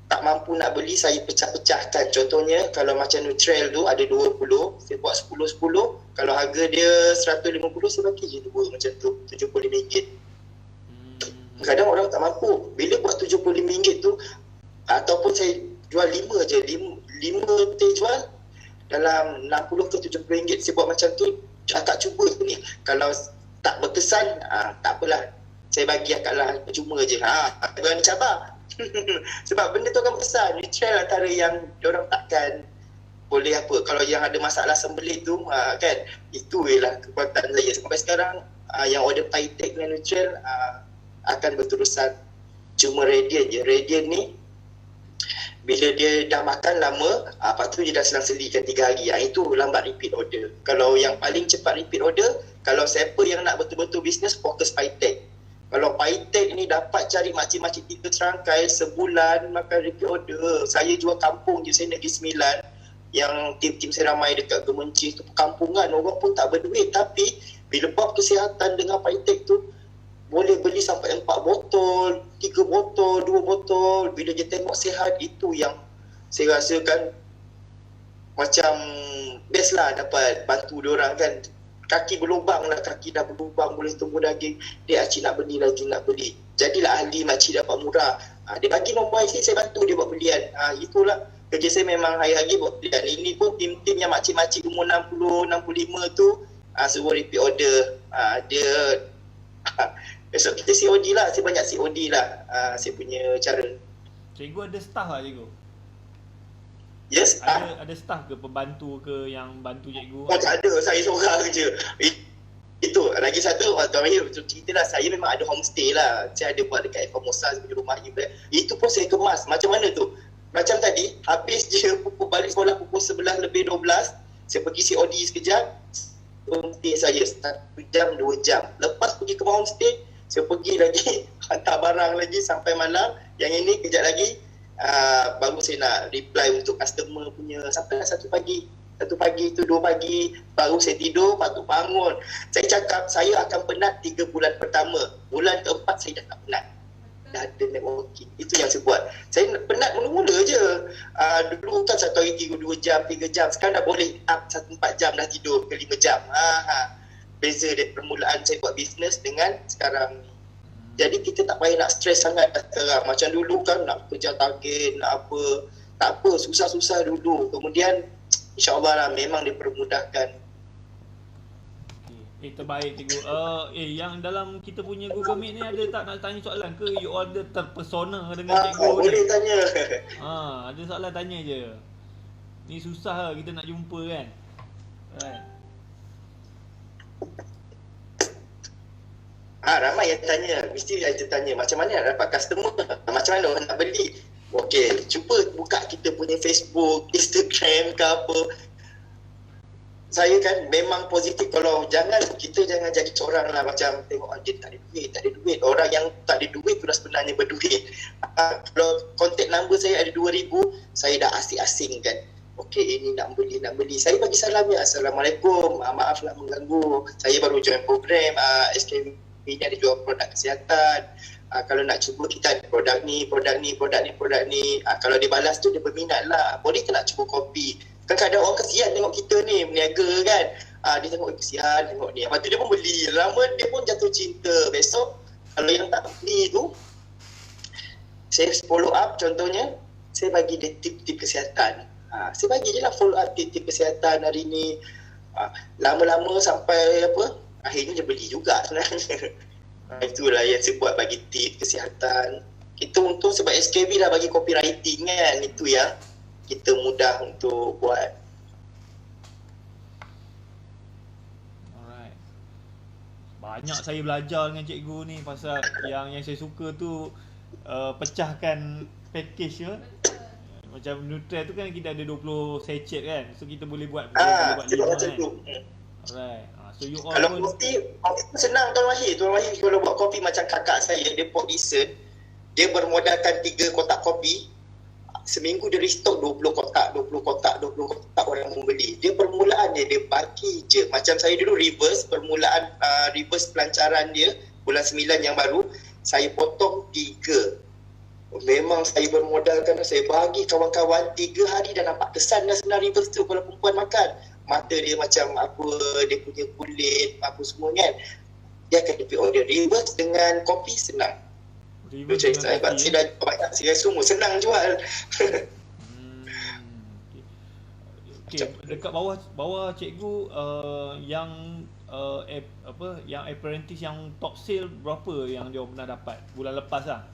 tak mampu nak beli, saya pecah-pecahkan. Contohnya kalau macam Nutrel tu ada 20, saya buat 10-10. Kalau harga dia 150, saya bagi je 2 macam tu, RM75. Kadang orang tak mampu. Bila buat RM75 tu, ataupun saya jual 5 je, 5 teh jual dalam RM60 ke RM70, saya buat macam tu. Akak cuba ni. Kalau tak berkesan, tak apalah, saya bagi akak lah, percuma je. Berani cabar. Sebab benda tu akan besar. Nutrel antara yang diorang takkan boleh apa. Kalau yang ada masalah sembelih tu kan, itu ialah kekuatan saya. Sampai sekarang yang order Pytech dengan Nutrel akan berterusan. Cuma Radiant je. Radiant ni bila dia dah makan lama, lepas tu dia dah selang-selikan 3 hari. Itu lambat repeat order. Kalau yang paling cepat repeat order, kalau siapa yang nak betul-betul bisnes, fokus Pytech. Kalau Pytech ni dapat cari makcik-makcik 3 serangkai sebulan makan repeat order. Saya jual kampung je, saya Negeri Sembilan. Yang tim-tim saya ramai dekat Gemencis tu, perkampungan, orang pun tak berduit. Tapi bila bab kesihatan dengan Pytech tu, boleh beli sampai 4 botol, 3 botol, 2 botol. Bila dia tengok sihat, itu yang saya rasakan macam best lah dapat bantu diorang kan. Kaki berlubang lah, kaki dah berlubang, boleh tumbuh daging. Dia acik nak beli lagi, nak beli. Jadilah ahli, makcik dapat murah. Dia bagi nombor IC, saya bantu dia buat belian. Itulah kerja saya, memang hari-hari buat belian. Ini pun tim-tim yang makcik-makcik umur 60, 65 tu suruh repeat order. Dia besok kita COD lah, saya banyak COD lah. Saya punya cara. Cikgu ada staff lah cikgu? Yes. Ada staff ke, pembantu ke yang bantu cikgu? Tak ada, saya seorang je. Itu lagi satu, Tuan Mahir cerita lah, saya memang ada homestay lah. Saya ada buat dekat Formosa sebagai rumah ibadah. Itu pun saya kemas. Macam mana tu? Macam tadi, habis je balik sekolah pukul 11 lebih 12, saya pergi COD sekejap. Homestay saya 1 jam, 2 jam. Lepas pergi ke homestay, saya pergi lagi hantar barang lagi sampai malam. Yang ini kejap lagi baru saya nak reply untuk customer punya sampai 1 pagi. 1 pagi tu 2 pagi baru saya tidur, patut bangun. Saya cakap saya akan penat 3 bulan pertama. Bulan keempat saya dah tak penat. Dah ada networking. Itu yang saya buat. Saya penat mula-mula je. Dulu kan 1 hari 2 jam, 3 jam. Sekarang dah boleh up 4 jam dah tidur ke 5 jam. Beza dari permulaan saya buat bisnes dengan sekarang ni. Jadi kita tak payah nak stres sangat sekarang. Macam dulu kan nak kejar target, nak apa. Tak apa, susah-susah dulu. Kemudian insya-Allah lah memang dipermudahkan. Terbaik cikgu. Yang dalam kita punya Google Meet ni ada tak nak tanya soalan ke? You all ada terpesona dengan cikgu ni? Boleh tanya. Ada soalan tanya je. Ni susah lah kita nak jumpa kan. Right. Ramai yang tanya, mesti ada tanya macam mana nak dapat customer, macam mana orang nak beli. Okey, cuba buka kita punya Facebook, Instagram ke apa. Saya kan memang positif. Kalau kita jangan jadi seorang lah macam tengok dia tak ada duit. Orang yang tak ada duit tu dah sebenarnya berduit. Kalau contact number saya ada 2,000, saya dah asing-asing kan. Okey, ini nak beli. Saya bagi salam ya. Assalamualaikum. Maaf nak mengganggu. Saya baru join program SKV ni, ada jual produk kesihatan. Kalau nak cuba kita ada produk ni. Kalau dia balas tu dia berminat lah. Boleh ke nak cuba kopi? Kadang-kadang orang kesian tengok kita ni berniaga kan. Dia tengok kesian tengok ni. Lepas tu dia pun beli. Lama dia pun jatuh cinta. Besok kalau yang tak beli tu, saya follow up. Contohnya saya bagi dia tip-tip kesihatan. Saya bagi je lah follow up tip-tip kesihatan hari ni. Lama-lama sampai akhirnya dia beli juga sebenarnya. Itulah yang saya buat, bagi tip kesihatan. Kita untung sebab SKV dah bagi copywriting kan. Itu yang kita mudah untuk buat. Alright. Banyak saya belajar dengan cikgu ni pasal yang saya suka tu pecahkan package ke. Macam Nutrel tu kan kita ada 20 sachet kan. So kita boleh buat boleh buat 5 kan. Alright. So you all kalau kopi senang Tuan Wahid kalau buat kopi macam kakak saya, dia pot decent. dia bermodalkan 3 kotak kopi, seminggu dia restock 20 kotak orang membeli. Dia permulaan dia bagi je. Macam saya dulu reverse, permulaan reverse pelancaran dia bulan 9 yang baru, saya potong 3. Memang saya bermodalkan, saya bagi kawan-kawan 3 hari dah nampak kesan dah sebenarnya reverse tu kalau perempuan makan. Mata dia macam apa, dia punya kulit, apa semua kan. Dia akan dapat order reverse dengan kopi senang. Reverse Saya dah banyak, saya semua senang jual. Okey, dekat bawah cikgu yang yang apprentice yang top sale berapa yang dia pernah dapat bulan lepas lah?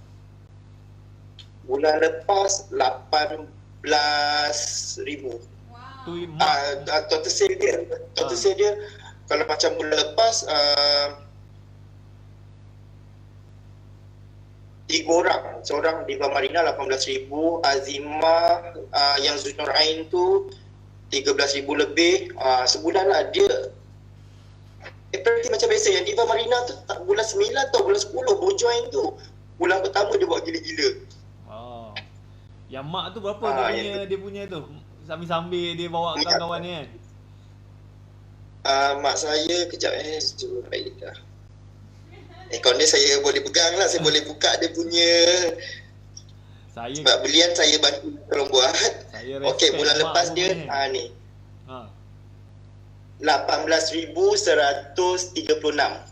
Bulan lepas 18,000. Wow. Tu Total sale dia kalau macam bulan lepas 3 orang. Seorang Diva Marina 18,000, Azima yang Zunur Ain tu 13,000 lebih. Sebulan lah dia apparently macam biasa. Yang Diva Marina tu bulan 9 atau bulan 10 baru join tu. Bulan pertama dia buat gila-gila. Yang mak tu berapa dia punya tu? Sambil-sambil dia bawa Mak. kawan-kawan ni kan? Mak saya kejap baik dah. Akaun dia saya boleh pegang lah, saya boleh buka dia punya. Sebab belian saya bantu tolong buat. Okey, bulan lepas dia ni. 18,136.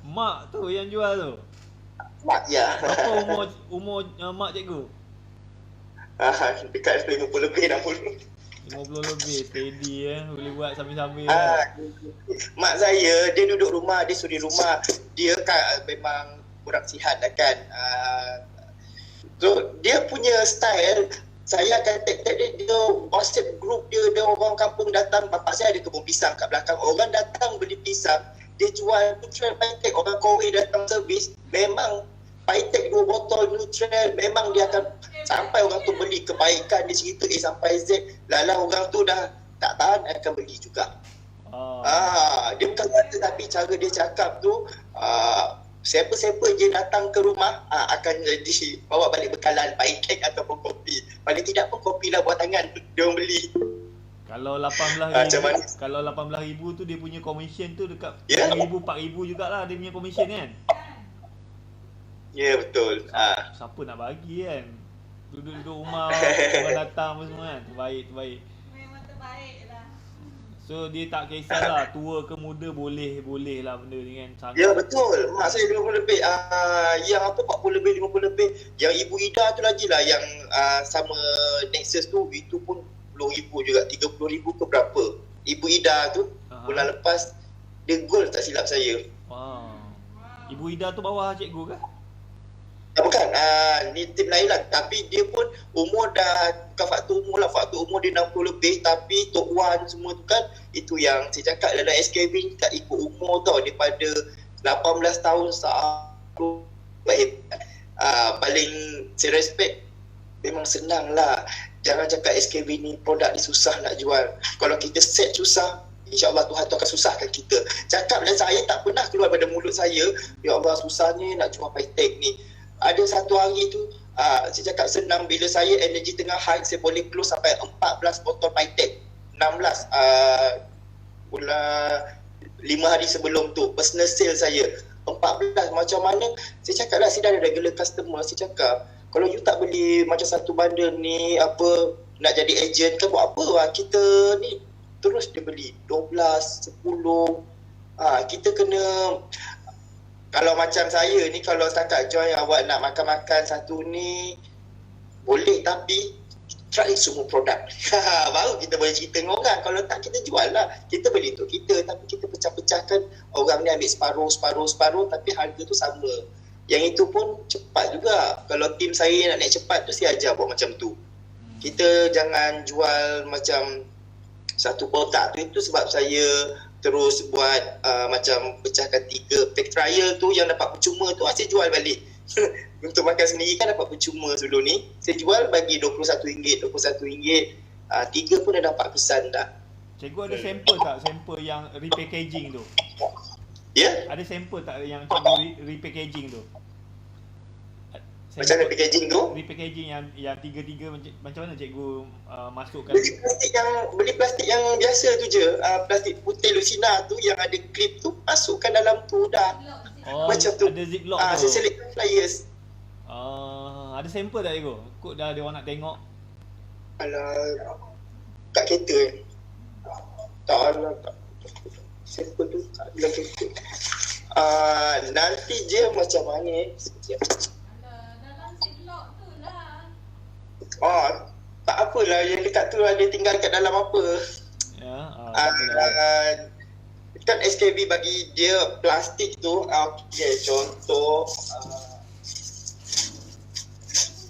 Mak tu yang jual tu. Mak ya. Berapa umur mak cikgu? Dekat 50 lebih 60. 50 lebih, steady boleh buat sambil-sambil. Mak saya dia duduk rumah, dia suri rumah. Dia kan memang kurang sihat lah kan. So dia punya style, saya akan tag dia WhatsApp group dia orang kampung datang. Bapak saya ada kebun pisang kat belakang. Orang datang beli pisang, dia jual neutral paitek. Orang Kowe datang servis, memang paitek 2 botol neutral. Memang dia akan sampai orang tu beli. Kebaikan dia cerita A sampai Z. Lala orang tu dah tak tahan akan beli juga. Dia bukan kata, tapi cara dia cakap tu siapa-siapa je datang ke rumah akan jadi bawa balik bekalan paitek ataupun kopi. Paling tidak pun kopi lah buat tangan dia orang beli. Kalau 18,000 kalau 18,000 tu dia punya commission tu dekat 3,000 4,000 jugalah dia punya commission kan. Ya betul. Siapa nak bagi kan? Duduk-duduk rumah orang datang apa semua kan. Terbaik. Memang terbaik lah. So dia tak kisahlah tua ke muda boleh lah benda ni kan. Sangat. Ya betul. Mak saya 50 lebih. Yang 40 lebih 50 lebih. Yang Ibu Ida tu lagi lah yang sama Nexus tu, itu pun 10,000 juga, 30,000 ke berapa. Ibu Ida tu bulan lepas dia gold tak silap saya. Wow. Ibu Ida tu bawah cikgu ke? Bukan, ni tim lain lah. Tapi dia pun umur dah, bukan faktor umur lah, faktor umur dia 60 lebih. Tapi Tok Wan semua tu kan, itu yang saya cakap dalam SKB ni tak ikut umur tau. Daripada 18 tahun paling saya respect. Memang senang lah. Jangan cakap SKB ni produk ni susah nak jual. Kalau kita set susah, InsyaAllah Tuhan tu akan susahkan kita. Cakap dan saya tak pernah keluar pada mulut saya, ya Allah susahnya nak jual paitek ni. Ada satu hari tu saya cakap senang, bila saya energy tengah high, saya boleh close sampai 14 botol paitek. 16 bulan 5 hari sebelum tu personal sale saya 14. Macam mana saya cakap lah, saya dah ada regular customer. Saya cakap kalau you tak beli macam satu bundle ni, apa nak jadi agent ke buat apa lah, kita ni terus dia beli 12, 10. Kita kena, kalau macam saya ni, kalau setakat join awak nak makan-makan satu ni boleh, tapi try semua produk. Baru kita boleh cerita dengan orang. Kalau tak, kita jual lah. Kita beli untuk kita, tapi kita pecah-pecahkan. Orang ni ambil separuh, tapi harga tu sama. Yang itu pun cepat juga. Kalau tim saya nak naik cepat tu, saya ajar buat macam tu. Kita jangan jual macam satu kotak tu. Itu sebab saya terus buat macam pecahkan 3 pack trial tu, yang dapat percuma tu saya jual balik. Untuk makan sendiri kan dapat percuma sebelum ni, saya jual bagi RM21, 3 pun dah dapat kesan dah. Cikgu ada sampel tak? Sampel yang repackaging tu? Ya? Ada sampel tak yang cikgu repackaging tu? Macam mana packaging tu? Repackaging yang tiga-tiga macam mana cikgu masukkan? Beli plastik yang biasa tu je. Plastik putih Lucina tu yang ada clip tu, masukkan dalam tu dah. Macam tu. Ada ziplock tu. Saya select flyers. Ada sampel tak cikgu? Kod dah ada orang nak tengok. Alah, kat kereta tak. Sampel tu kat dalam kereta. Nanti je macam mana sekejap. Dalam ziplock tu lah. Tak apalah, yang dekat tu dia tinggal kat dalam apa. Ya. Kan SKB bagi dia plastik tu. Okay, contoh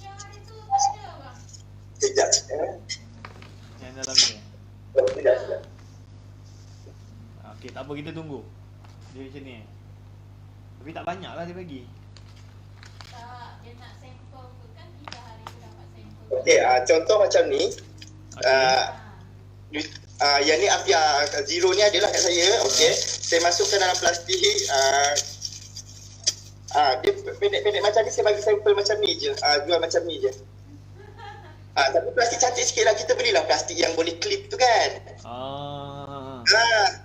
Yang hari tu tak ada bang. sekejap. Yang dalam ni. Sekejap. Okey, tak apa, kita tunggu. Dia macam ni. Tapi tak banyak lah dia bagi. Tak, dia nak sampel tu kan kita hari tu dapat sampel. Okay, contoh macam ni. Okey. Yang ni Afia Zero ni adalah kat saya. Okay, saya masukkan dalam plastik. Dia pendek-pendek macam ni, saya bagi sampel macam ni je. Jual macam ni je. Tapi plastik cantik sikit lah. Kita belilah plastik yang boleh clip tu kan.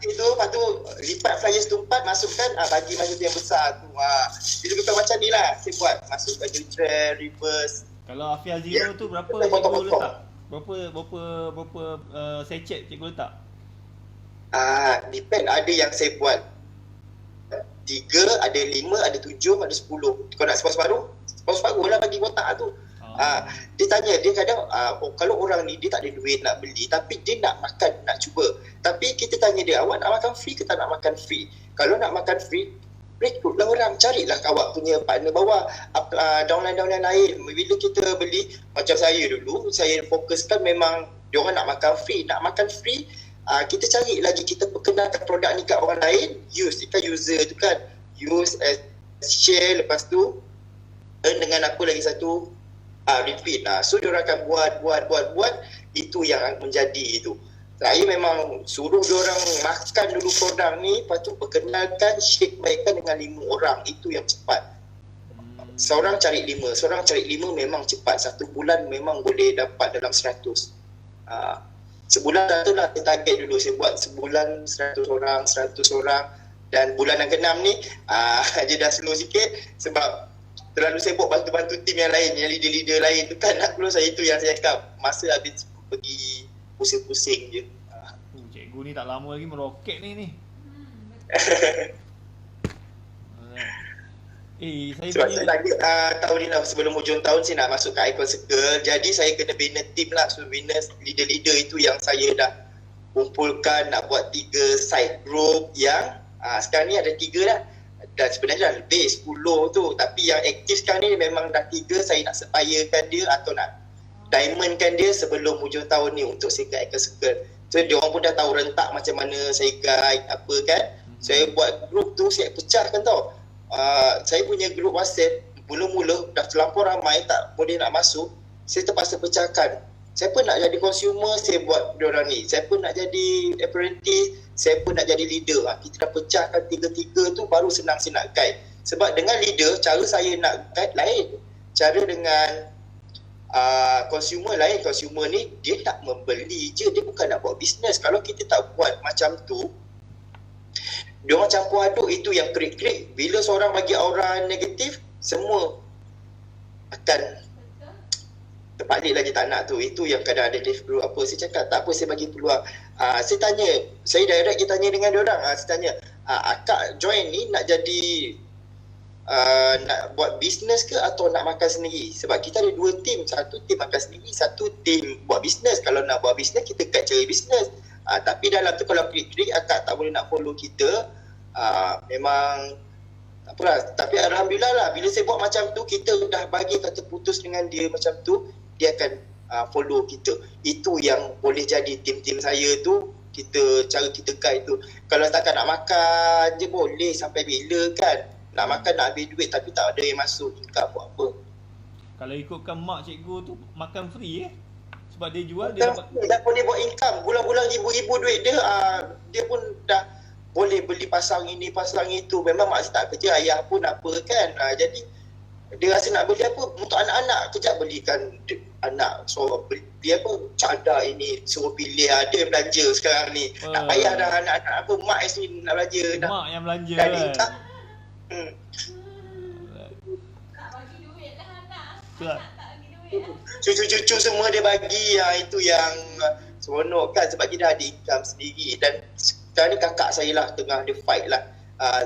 Itu lepas tu lipat flyers tu 4, masukkan, bagi macam tu yang besar tu. Dia lebih kurang macam ni lah saya buat. Masukkan neutral, reverse. Kalau Afia Zero tu berapa Kita cikgu potong-potong. letak? Berapa sachet cikgu letak? Depend, ada yang saya buat 3, ada 5, ada 7, ada 10. Kau nak separuh lah bagi kotak tu. Dia tanya, dia kadang kalau orang ni dia tak ada duit nak beli tapi dia nak makan, nak cuba. Tapi kita tanya dia, awak nak makan free ke tak nak makan free? Kalau nak makan free, rekrutlah orang, carilah awak punya partner bawah, downline lain. Bila kita beli, macam saya dulu, saya fokuskan memang diorang nak makan free. Nak makan free, kita cari lagi, kita perkenalkan produk ni kat orang lain, use, kan user tu kan, use, share, lepas tu earn dengan apa lagi satu, repeat. So diorang akan buat, itu yang menjadi itu. Saya memang suruh diorang makan dulu produk ni, lepas tu perkenalkan, shake baikkan dengan 5 orang, itu yang cepat. Seorang cari 5 memang cepat. 1 bulan memang boleh dapat dalam 100. Sebulan dah tu lah saya target dulu, saya buat sebulan 100 orang, dan bulan yang ke-6 ni dia dah slow sikit sebab terlalu sibuk bantu-bantu tim yang lain, yang leader-leader lain tu kan nak close. Itu yang saya cakap, masa habis pergi pusing-pusing je. Cikgu ni tak lama lagi meroket ni. Saya Sebab punya saya target tahun ni lah, sebelum hujung tahun saya nak masuk ke Icon Circle. Jadi saya kena bina team lah. So bina leader-leader itu yang saya dah kumpulkan, nak buat 3 side group yang sekarang ni ada 3 dah. Dan sebenarnya dah lebih 10 tu, tapi yang aktif sekarang ni memang dah 3. Saya nak sepayakan dia atau nak diamondkan dia sebelum hujung tahun ni untuk saya ke Icon Circle. So dia orang pun dah tahu rentak macam mana saya guide apa kan. Saya buat group tu, saya pecahkan tau. Saya punya grup WhatsApp mula-mula dah terlampau ramai, tak boleh nak masuk. Saya terpaksa pecahkan. Siapa nak jadi consumer, saya buat diorang ni. Siapa nak jadi apprentice, siapa nak jadi leader. Kita dah pecahkan 3-3 tu, baru senang saya nak guide. Sebab dengan leader, cara saya nak guide lain. Cara dengan consumer lain. Consumer ni dia nak membeli je, dia bukan nak buat bisnes. Kalau kita tak buat macam tu, diorang campur aduk, itu yang krik-krik. Bila seorang bagi aura negatif, semua akan terbalik lagi, tak nak tu. Itu yang kadang ada lift group apa. Saya cakap tak apa, saya bagi peluang. Saya tanya, saya direct dia tanya dengan diorang. Saya tanya, akak join ni nak jadi nak buat bisnes ke atau nak makan sendiri? Sebab kita ada 2 tim. Satu tim makan sendiri, satu tim buat bisnes. Kalau nak buat bisnes, kita kat cari bisnes. Tapi dalam tu kalau klik-klik, akak tak boleh nak follow kita. Memang tak apalah. Tapi Alhamdulillah lah, bila saya buat macam tu, kita dah bagi kata putus dengan dia macam tu, dia akan follow kita. Itu yang boleh jadi tim-tim saya tu. Cara kita guide tu. Kalau setakat nak makan je boleh sampai bila kan. Nak makan, nak habis duit tapi tak ada yang masuk, kita buat apa. kalau ikutkan mak cikgu tu makan free sebab dia jual, dia dapat Dah boleh buat income. Bulan-bulan ribu-ribu duit dia. Dia pun dah boleh beli pasang ini, pasang itu. Memang mak saya tak kerja, ayah pun apa kan. Jadi Dia rasa nak beli apa untuk anak-anak, kejap belikan anak, so beli apa, cadar ini, suruh pilih, dia belanja sekarang ni. Tak payah dah anak-anak apa, mak sini nak belanja. Mak yang belanja dah kan. nikah. Tak bagi duit lah anak. Betul. Anak tak bagi duit lah. Cucu-cucu semua dia bagi, itu yang seronok kan, sebab dia dah ada income sendiri. Dan sekarang ni kakak saya lah tengah dia fight lah.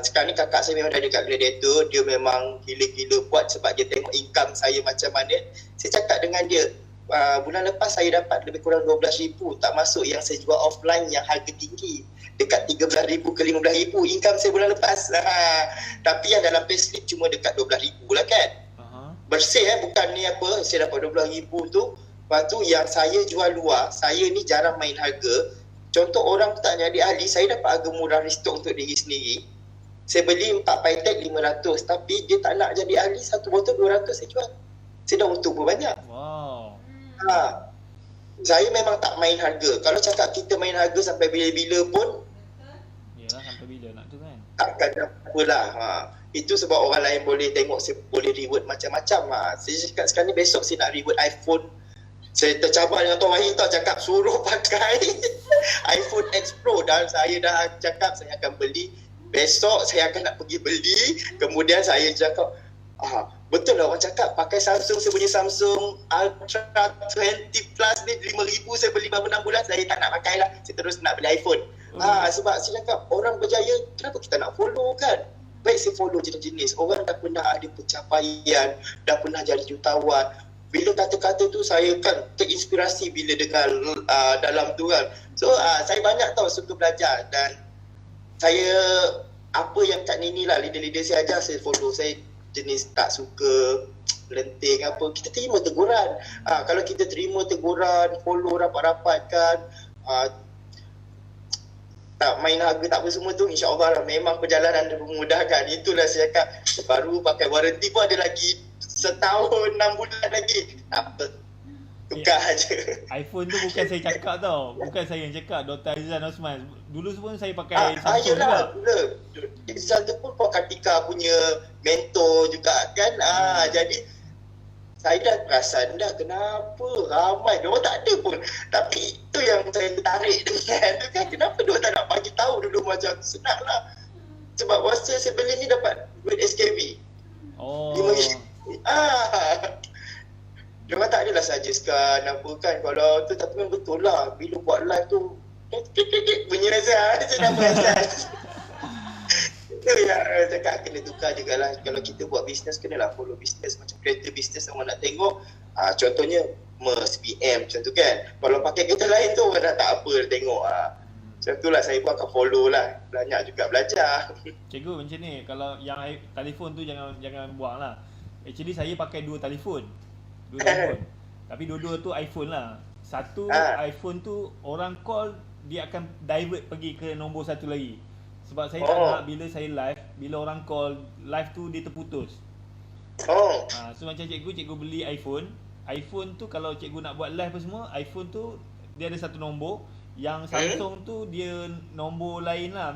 Sekarang ni kakak saya memang dah dekat Gladiator, dia memang gila-gila buat sebab dia tengok income saya macam mana. Saya cakap dengan dia, bulan lepas saya dapat lebih kurang 12,000, tak masuk yang saya jual offline yang harga tinggi, dekat 13,000 ke 15,000 income saya bulan lepas. Tapi yang dalam payslip cuma dekat 12,000 lah kan. Bersih bukan ni apa, saya dapat 12,000 tu. Lepas tu yang saya jual luar, saya ni jarang main harga. Contoh orang tu tak jadi ahli, saya dapat harga murah restock untuk diri sendiri. Saya beli 4 paitek 500, tapi dia tak nak jadi ahli, satu botol 200 saya jual. Saya dah untung pun banyak. Wow. Saya memang tak main harga. Kalau cakap kita main harga sampai bila-bila pun, Yalah, sampai bila nak tu kan. takkan apalah. Itu sebab orang lain boleh tengok saya boleh reward macam-macam. Saya cakap sekarang ni besok saya nak reward iPhone. Saya tercabar dengan Tuan Wahid tau, cakap suruh pakai iPhone X Pro, dan saya dah cakap saya akan beli. Besok saya akan nak pergi beli. Kemudian saya cakap, betul lah orang cakap pakai Samsung, saya punya Samsung Ultra 20 Plus ni 5,000 saya beli berapa 6 bulan, saya tak nak pakai lah, saya terus nak beli iPhone. Sebab saya cakap orang berjaya, kenapa kita nak follow kan? Baik saya follow jenis-jenis orang dah pernah ada pencapaian, dah pernah jadi jutawan. Bila kata-kata tu saya kan terinspirasi bila dengar dalam tu kan. So saya banyak tahu suka belajar, dan saya apa yang Kak Nini lah, leader-leader saya ajar, saya follow. Saya jenis tak suka lenting apa, kita terima teguran. Kalau kita terima teguran, follow rapat-rapat kan, tak main harga tak apa semua tu, insya-Allah lah, memang perjalanan dia memudahkan. Itulah saya cakap, baru pakai waranti pun ada lagi setahun 6 bulan lagi. Tak apa, tukar aja. iPhone tu bukan saya cakap tau. Bukan saya yang cakap, Dr. Aizan Osman. Dulu pun saya pakai Samsung juga. Izzan tu pun Pak Kartika punya mentor juga kan. Jadi saya dah perasan dah kenapa ramai, diorang tak ada pun. Tapi itu yang saya tertarik dengan tu kan, kenapa diorang tak nak bagi tahu dulu macam senang lah. Sebab masa saya beli ni dapat duit SKB. Diorang tak adalah suggestkan apa kan, kalau tu, tapi memang betul lah bila buat live tu bunyi rasa, saya dah perasan. Itu yang cakap kena tukar jugalah. Kalau kita buat bisnes, kenalah follow bisnes. Macam kereta bisnes orang nak tengok, contohnya Merc, BM macam tu kan. Kalau pakai kereta lain tu orang dah tak apa dia tengok. Macam tu lah, saya pun akan follow lah. Banyak juga belajar. Cikgu macam ni, kalau yang telefon tu jangan buang lah. Actually saya pakai dua telefon. Tapi dua-dua tu iPhone lah. Satu iPhone tu orang call, dia akan divert pergi ke nombor satu lagi. Sebab saya tak nak bila saya live, bila orang call, live tu dia terputus. So macam cikgu beli iPhone. iPhone tu kalau cikgu nak buat live apa semua, iPhone tu dia ada satu nombor. Yang Samsung tu dia nombor lain lah.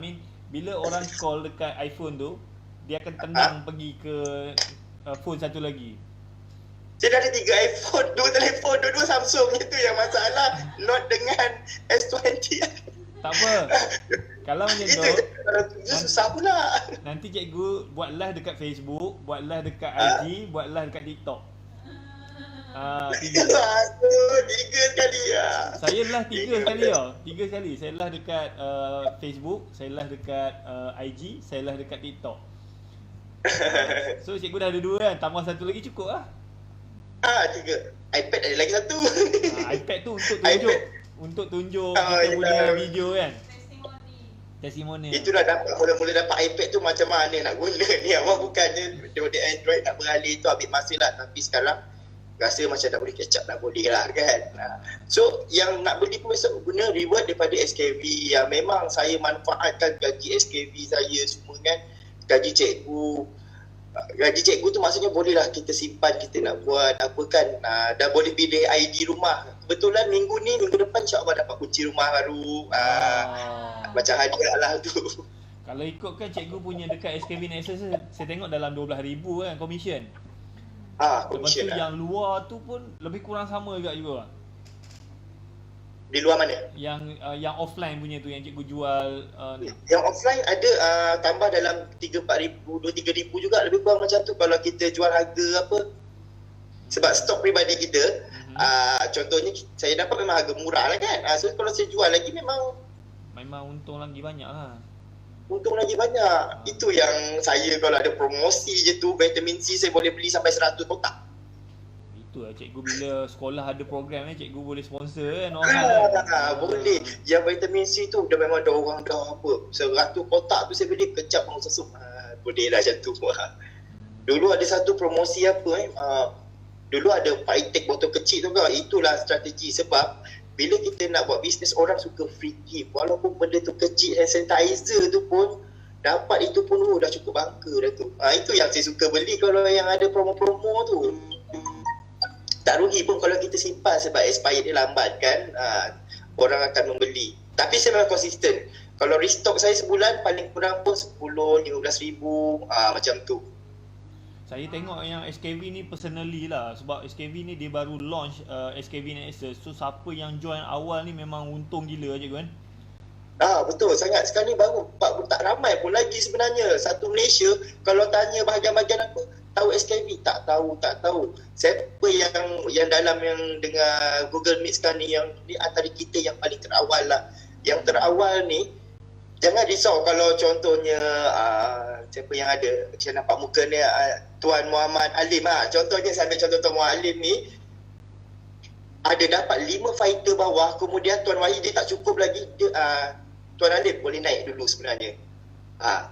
Bila orang call dekat iPhone tu, dia akan tendang pergi ke phone satu lagi. Saya dah ada 3 iPhone, 2 telefon, 2 Samsung. Itu yang masalah. Note dengan S20. Tak apa. Kalau macam tu, susah pula. Nanti cikgu buat live dekat Facebook, buat live dekat IG, buat live dekat TikTok. 3 sekali Saya live 3 sekali tau. 3 sekali. Saya live dekat Facebook, saya live dekat IG, saya live dekat TikTok. So cikgu dah ada 2 kan, tambah satu lagi cukup lah. 3. iPad ada lagi satu. iPad tu untuk tunjuk kita punya video kan. Testimoni. Itulah dapat mula-mula dapat iPad tu macam mana nak guna ni. Awak bukannya dia Android nak beralih tu ambil masa lah, tapi sekarang rasa macam dah boleh catch up, dah boleh lah kan. So yang nak beli pun besok guna reward daripada SKV. Yang memang saya manfaatkan gaji SKV saya semua kan. Gaji cikgu tu maksudnya bolehlah kita simpan, kita nak buat apa kan. Dah boleh pilih ID rumah. Kebetulan minggu depan insya-Allah dapat kunci rumah baru. Macam hadiah lah tu. Kalau ikutkan cikgu punya dekat SKV Nexus, saya tengok dalam 12,000 kan komisen. Lepas Commission tu yang luar tu pun lebih kurang sama juga. Di luar mana? Yang offline punya tu yang cikgu jual ni. Yang offline ada tambah dalam 3-4 ribu, 2-3 ribu juga, lebih kurang macam tu kalau kita jual harga apa. Sebab stok peribadi kita, contohnya saya dapat memang harga murah lah kan. So kalau saya jual lagi memang untung lagi banyak lah. Untung lagi banyak. Itu yang saya kalau ada promosi je tu, vitamin C saya boleh beli sampai 100 kotak. Itu lah cikgu bila sekolah ada program cikgu boleh sponsor kan orang. Boleh. Yang vitamin C tu dah memang dah orang dah apa, 100 kotak tu saya beli kejap mau sesuk. Boleh lah macam tu. Dulu ada satu promosi apa dulu ada Phytech botol kecil tu kan. Itulah strategi sebab bila kita nak buat bisnes orang suka free gift. Walaupun benda tu kecil, hand sanitizer tu pun dapat, itu pun dah cukup bangga dah tu. Itu yang saya suka beli kalau yang ada promo-promo tu. Tak rugi pun kalau kita simpan sebab expired dia lambat kan. Orang akan membeli. Tapi saya memang konsisten. Kalau restock saya sebulan paling kurang pun 10-15 ribu macam tu. Saya tengok yang SKV ni personally lah. Sebab SKV ni dia baru launch SKV Nexus. So siapa yang join awal ni memang untung gila cikgu kan. Betul sangat. Sekarang ni baru tak ramai pun lagi sebenarnya. Satu Malaysia kalau tanya bahagian-bahagian apa, tahu SKV? Tak tahu. Siapa yang dalam yang dengar Google Meet sekarang ni, yang ni antara kita yang paling terawal lah. Yang terawal ni jangan risau kalau contohnya siapa yang ada, saya nampak muka ni Tuan Muhammad Alim contohnya saya ambil contoh Tuan Muhammad Alim ni ada dapat 5 fighter bawah, kemudian Tuan Wahid dia tak cukup lagi, dia, Tuan Alim boleh naik dulu sebenarnya.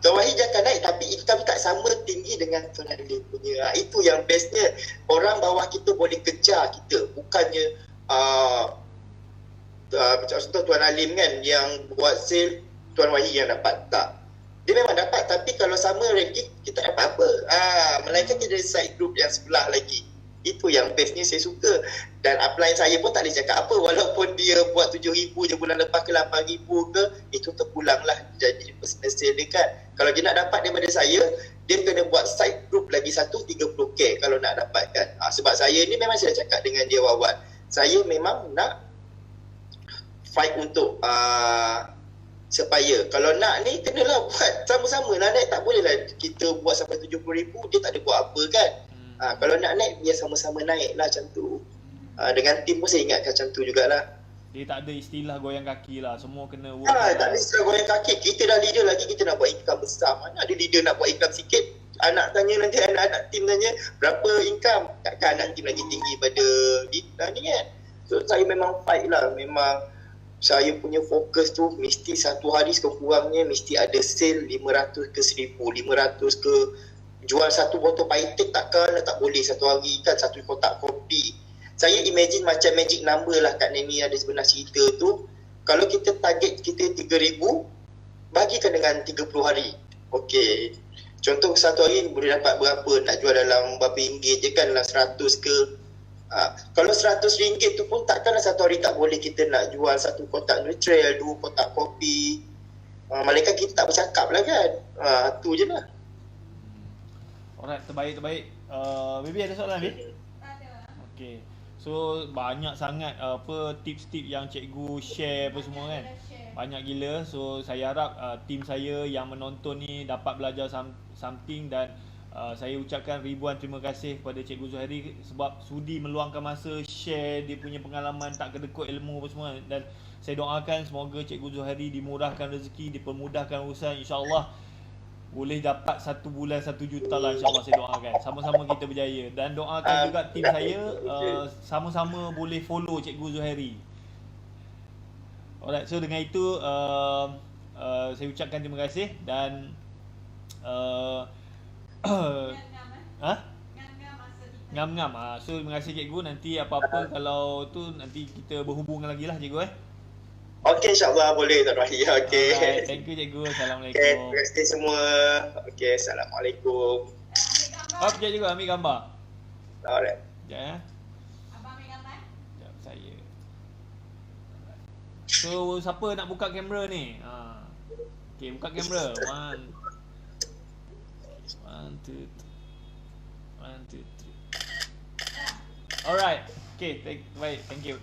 Tuan Wahid dia akan naik tapi income tak sama tinggi dengan Tuan Alim punya. Itu yang bestnya, orang bawah kita boleh kejar kita, bukannya contoh Tuan Alim kan yang buat sale, Tuan Wahid yang dapat. Tak, dia memang dapat tapi kalau sama ranking kita tak dapat apa. Melainkan kita ada side group yang sebelah lagi. Itu yang bestnya saya suka. Dan upline saya pun tak boleh cakap apa, walaupun dia buat 7,000 je bulan lepas ke 8,000 ke, itu terpulang lah jadi personal sale dia kan. Kalau dia nak dapat daripada saya, dia kena buat side group lagi satu 30k kalau nak dapatkan. Sebab saya ni memang saya cakap dengan dia Wawan, saya memang nak fight untuk supaya kalau nak ni kenalah buat sama-sama lah naik. Tak boleh lah kita buat sampai 70,000 dia tak ada buat apa kan. Kalau nak naik biar sama-sama naik lah macam tu. Dengan tim pun saya ingatkan macam tu jugalah. Dia tak ada istilah goyang kaki lah, semua kena work. Tak ada istilah goyang kaki. Kita dah leader lagi kita nak buat income besar. Mana ada leader nak buat income sikit. Anak tanya nanti, anak tim tanya berapa income. Takkan anak tim lagi tinggi pada leader ni kan. So saya memang fight lah. Memang saya punya fokus tu mesti satu hari sekurang-kurangnya mesti ada sale 500 ke 1,000, 500 ke, jual satu botol Phytech takkan tak boleh satu hari kan, satu kotak kopi. Saya imagine macam magic number lah Kak Neni ada sebenar cerita tu. Kalau kita target kita 3,000, bagikan dengan 30 hari. Okey, contoh satu hari boleh dapat berapa, nak jual dalam berapa ringgit je kan, dalam 100 ke. Kalau RM100 tu pun takkanlah satu hari tak boleh kita nak jual satu kotak Nutrel, 2 kotak kopi. Malaikat kita tak bercakap lah kan. Tu je lah. Alright, terbaik. Baby ada soalan Baby? Ada. Okay. So banyak sangat tips-tips yang cikgu share apa semua kan. Banyak gila. So saya harap tim saya yang menonton ni dapat belajar something dan saya ucapkan ribuan terima kasih kepada Cikgu Zuhairi sebab sudi meluangkan masa share dia punya pengalaman, tak kedekut ilmu apa semua. Dan saya doakan semoga Cikgu Zuhairi dimurahkan rezeki, dipermudahkan urusan, insya-Allah boleh dapat satu bulan 1 juta lah, insya-Allah saya doakan. Sama-sama kita berjaya dan doakan juga tim saya sama-sama boleh follow Cikgu Zuhairi. Alright, so dengan itu saya ucapkan terima kasih dan ngam-ngam. So terima kasih cikgu. Nanti apa-apa kalau tu nanti kita berhubung lagi lah cikgu Okey, insyaAllah boleh Tuan Wahid. Okey. Thank you cikgu. Assalamualaikum. Okay, terima kasih semua. Okey, Assalamualaikum. Sekejap cikgu ambil gambar. Alright. Sekejap ya. Abang ambil gambar? Sekejap saya. So siapa nak buka kamera ni? Okay, buka kamera. 1 2 3. Alright. Okay, baik. Thank you.